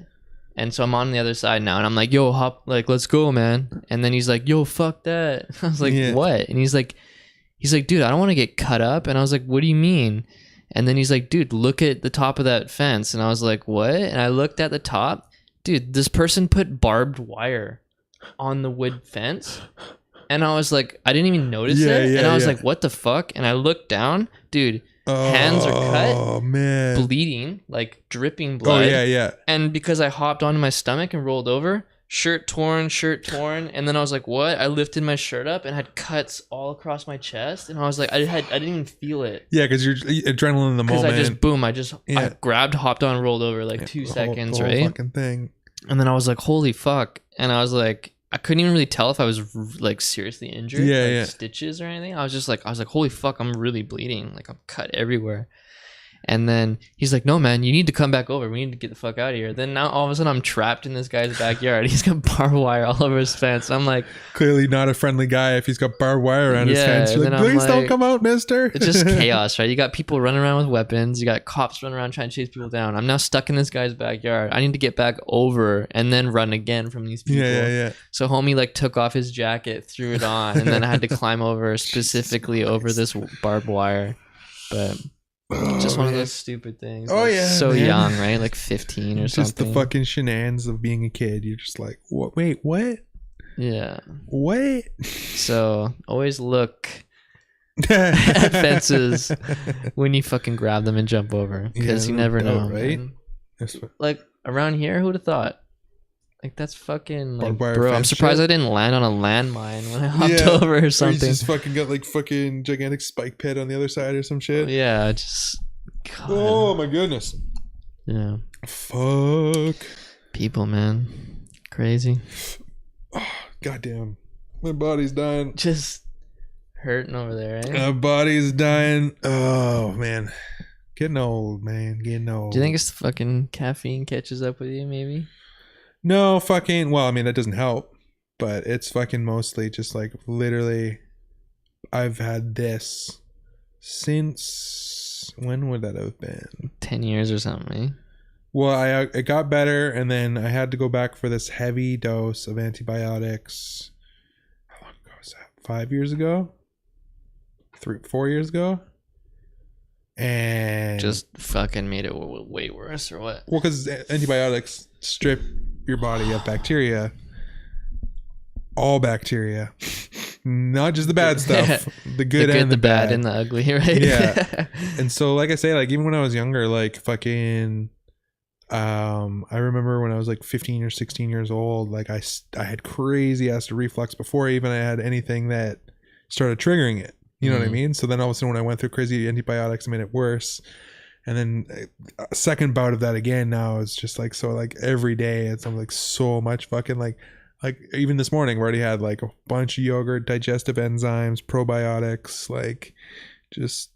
And so I'm on the other side now, and I'm like, "Yo, hop, like, let's go, man." And then he's like, "Yo, fuck that." I was like, "What?" And he's like, "Dude, I don't want to get cut up." And I was like, "What do you mean?" And then he's like, "Dude, look at the top of that fence." And I was like, "What?" And I looked at the top. Dude, this person put barbed wire on the wood fence. And I was like, I didn't even notice it. And I was like, what the fuck? And I looked down. Dude, hands are cut. Oh, man. Bleeding, like dripping blood. Oh, yeah. And because I hopped onto my stomach and rolled over, shirt torn. And then I was like, what? I lifted my shirt up and had cuts all across my chest. And I was like, I didn't even feel it. Yeah, because you're adrenaline in the moment. Because I grabbed, hopped on, rolled over like 2 seconds, the whole right? fucking thing. And then I was like, holy fuck. And I was like, I couldn't even really tell if I was like seriously injured, stitches or anything. I was like, holy fuck, I'm really bleeding. Like I'm cut everywhere. And then he's like, no, man, you need to come back over. We need to get the fuck out of here. Then now all of a sudden I'm trapped in this guy's backyard. He's got barbed wire all over his fence. I'm like, clearly not a friendly guy if he's got barbed wire around his fence. You're like, please don't come out, mister. It's just chaos, right? You got people running around with weapons. You got cops running around trying to chase people down. I'm now stuck in this guy's backyard. I need to get back over and then run again from these people. Yeah. So homie like took off his jacket, threw it on, and then I had to climb over specifically over this barbed wire. But Just one of man. those stupid things. Oh, Like, yeah, so man. young, right? Like 15 or Just something. the fucking shenanigans of being a kid. You're just like, what? Wait, what? Yeah. What? So always look at fences when you fucking grab them and jump over, because Yeah, you no never doubt, know, right? man. That's what- Like around here, who'd have thought? Like that's fucking like, Barbed wire bro. I'm fence surprised shit? I didn't land on a landmine when I hopped Yeah, over or Or something. he's just fucking got like fucking gigantic spike pit on the other side or some shit. Yeah, just God. Oh my goodness. Yeah, Fuck. people, man, crazy. Oh, goddamn. My body's dying. Just hurting over there, right? My body's dying. Oh man. Getting old, man. Getting old. Do you think it's the fucking caffeine catches up with you? Maybe. No, fucking. Well, I mean, that doesn't help, but it's fucking mostly just like literally. I've had this since when would that have been? 10 years or something. Eh? Well, it got better, and then I had to go back for this heavy dose of antibiotics. How long ago was that? 5 years ago? 4 years ago? And Just fucking made it way worse, or what? well, because antibiotics strip your body of bacteria, all bacteria, not just the bad stuff, the good and the bad, and the ugly, right? Yeah. And so, like I say, like even when I was younger, like fucking, I remember when I was like 15 or 16 years old, like I had crazy acid reflux before I had anything that started triggering it. You know what I mean? So then all of a sudden when I went through crazy antibiotics, it made it worse. And then a second bout of that again now is just like, so like every day it's like so much fucking like even this morning we already had like a bunch of yogurt, digestive enzymes, probiotics, like just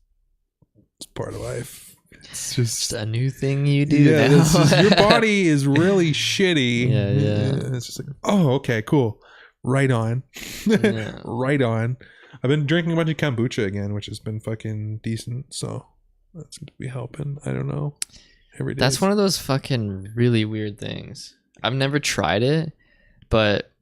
it's part of life. It's just a new thing you do yeah, now. it's just, your body is really shitty. Yeah. It's just like, oh, okay, cool. Right on. Yeah. Right on. I've been drinking a bunch of kombucha again, which has been fucking decent. So that's going to be helping. I don't know. Every day. That's one of those fucking really weird things. I've never tried it, but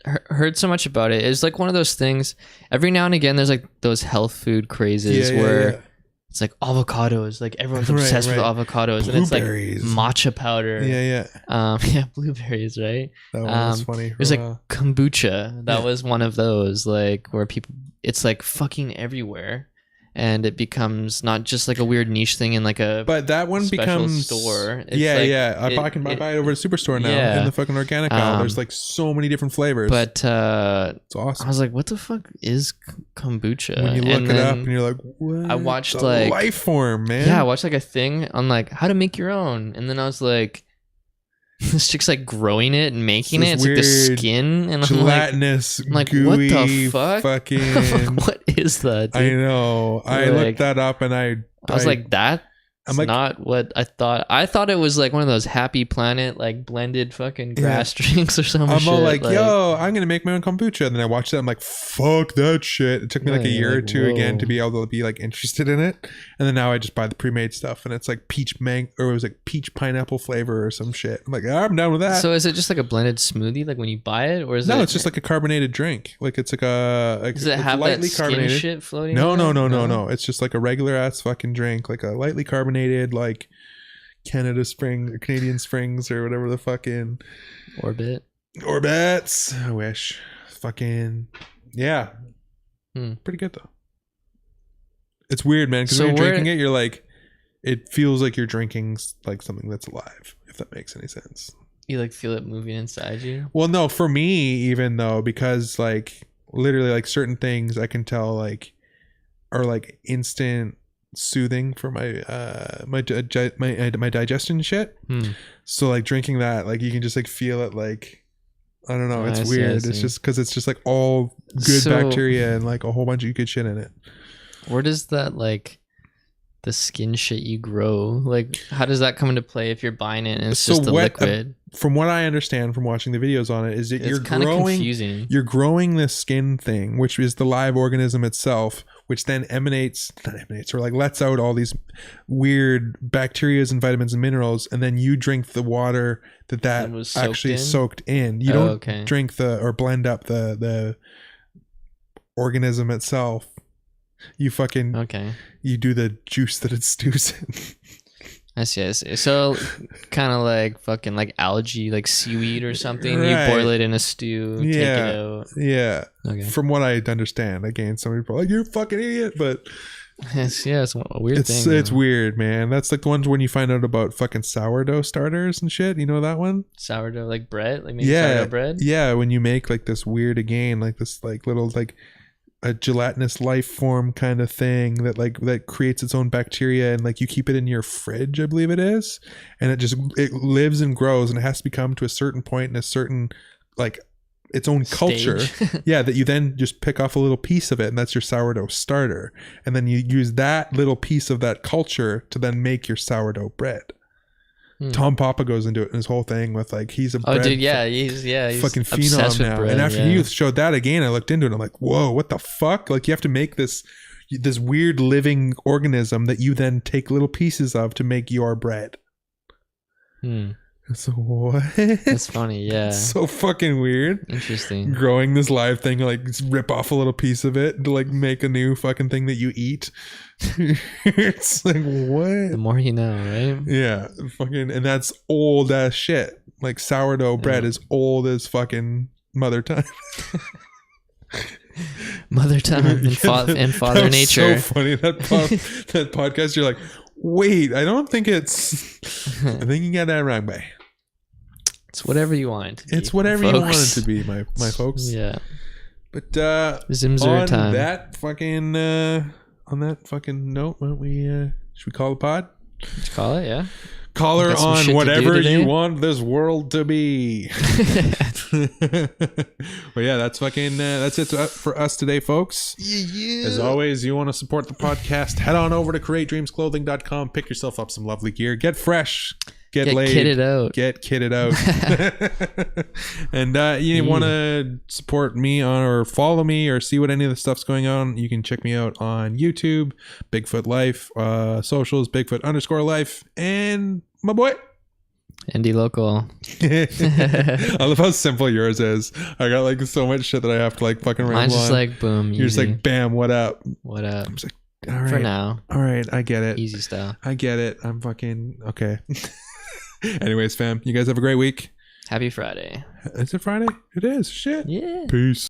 heard so much about it. It's like one of those things. Every now and again, there's like those health food crazes where it's like avocados. Like everyone's obsessed with avocados, and it's like matcha powder. Yeah. Yeah, blueberries, right? That one was funny. There's like kombucha. That was one of those, like where people. It's like fucking everywhere, and it becomes not just like a weird niche thing in like a but that one special becomes store. It's I can buy it over at Superstore now in the fucking organic aisle. There's like so many different flavors. But it's awesome. I was like, what the fuck is kombucha? When you look it up and you're like, what? I watched the like life form, man. Yeah, I watched like a thing on like how to make your own, and then I was like, this chick's like growing it and making it. It's like the skin, and gelatinous, I'm like, gooey, what the fuck? Fucking, what is that? Dude? I know. I looked that up, and I was like, that. I'm like, not what I thought. I thought it was like one of those Happy Planet like blended fucking grass drinks or something. I'm all like, yo, I'm gonna make my own kombucha. And then I watched it. I'm like, fuck that shit. It took me like a year or two again to be able to be like interested in it. And then now I just buy the pre-made stuff, and it's like peach it was like peach pineapple flavor or some shit. I'm like, I'm down with that. So is it just like a blended smoothie, like when you buy it, or is no? It's just like a carbonated drink. Like it's like a. Does it have lightly that skin carbonated shit floating? No. It's just like a regular ass fucking drink, like a lightly carbonated, like Canadian Springs or whatever the fucking Orbits. I wish. Fucking yeah. Pretty good though. It's weird, man, because when you're drinking it, you're like, it feels like you're drinking like something that's alive, if that makes any sense. You like feel it moving inside you? Well, no, for me, even though, because like literally like certain things I can tell like are like instant soothing for my digestion shit. So like drinking that, like you can just like feel it, like I don't know, it's weird. It's just because it's just like all good bacteria and like a whole bunch of good shit in it. Where does that like the skin shit you grow, like how does that come into play if you're buying it and it's just a liquid? From what I understand from watching the videos on it, is that you're growing this skin thing, which is the live organism itself, which then or like lets out all these weird bacteria and vitamins and minerals, and then you drink the water that was actually soaked in. You don't drink or blend up the organism itself You fucking Okay. you do the juice that it stews in. I see. So kind of like fucking like algae, like seaweed or something. Right. You boil it in a stew, take it out. Yeah. Okay. From what I understand, again, some people are like, you're a fucking idiot, but It's a weird thing. it's weird, man. That's like the ones when you find out about fucking sourdough starters and shit. You know that one? Sourdough, like bread, like maybe sourdough bread. Yeah, when you make like this weird, again, like this like little like a gelatinous life form kind of thing that creates its own bacteria, and like you keep it in your fridge, I believe it is, and it lives and grows, and it has to become to a certain point in a certain like its own culture. Yeah, that you then just pick off a little piece of it, and that's your sourdough starter, and then you use that little piece of that culture to then make your sourdough bread. Tom Papa goes into it in his whole thing with like he's a bread he's fucking obsessed phenom with now. bread, And after you showed that again, I looked into it. I'm like, whoa, what the fuck? Like you have to make this weird living organism that you then take little pieces of to make your bread. So what? That's funny. Yeah. It's so fucking weird. Interesting. Growing this live thing, like rip off a little piece of it to like make a new fucking thing that you eat. It's like, what? The more you know, right? Yeah, fucking, and that's old ass shit. Like sourdough bread is old as fucking mother time. Mother time and, and Father that was Nature. So funny that that podcast. You're like, wait, I don't think it's. I think you got that wrong, bae. It's whatever you want it to be. It's whatever you want it to be, my folks. Yeah. But Zimzer on time. that fucking note, why don't we should we call the pod? Let's call it, yeah. Call her Got some shit on to whatever do today? you want this world to be. But yeah, that's it for us today, folks. As always, you want to support the podcast, head on over to createdreamsclothing.com, pick yourself up some lovely gear, get fresh, get laid, kitted out. get kitted out. And you want to support me or follow me or see what any of the stuff's going on, you can check me out on YouTube, Bigfoot Life, socials, Bigfoot_life, and my boy Indie Local. I love how simple yours is. I got like so much shit that I have to like fucking ramble Mine's just on. like boom. You're just easy. like bam, what up? What up? I'm just like, all right. For now. All right, I get it. Easy style. I get it. I'm fucking okay. Anyways, fam, you guys have a great week. Happy Friday. Is it Friday? It is. Shit. Yeah. Peace.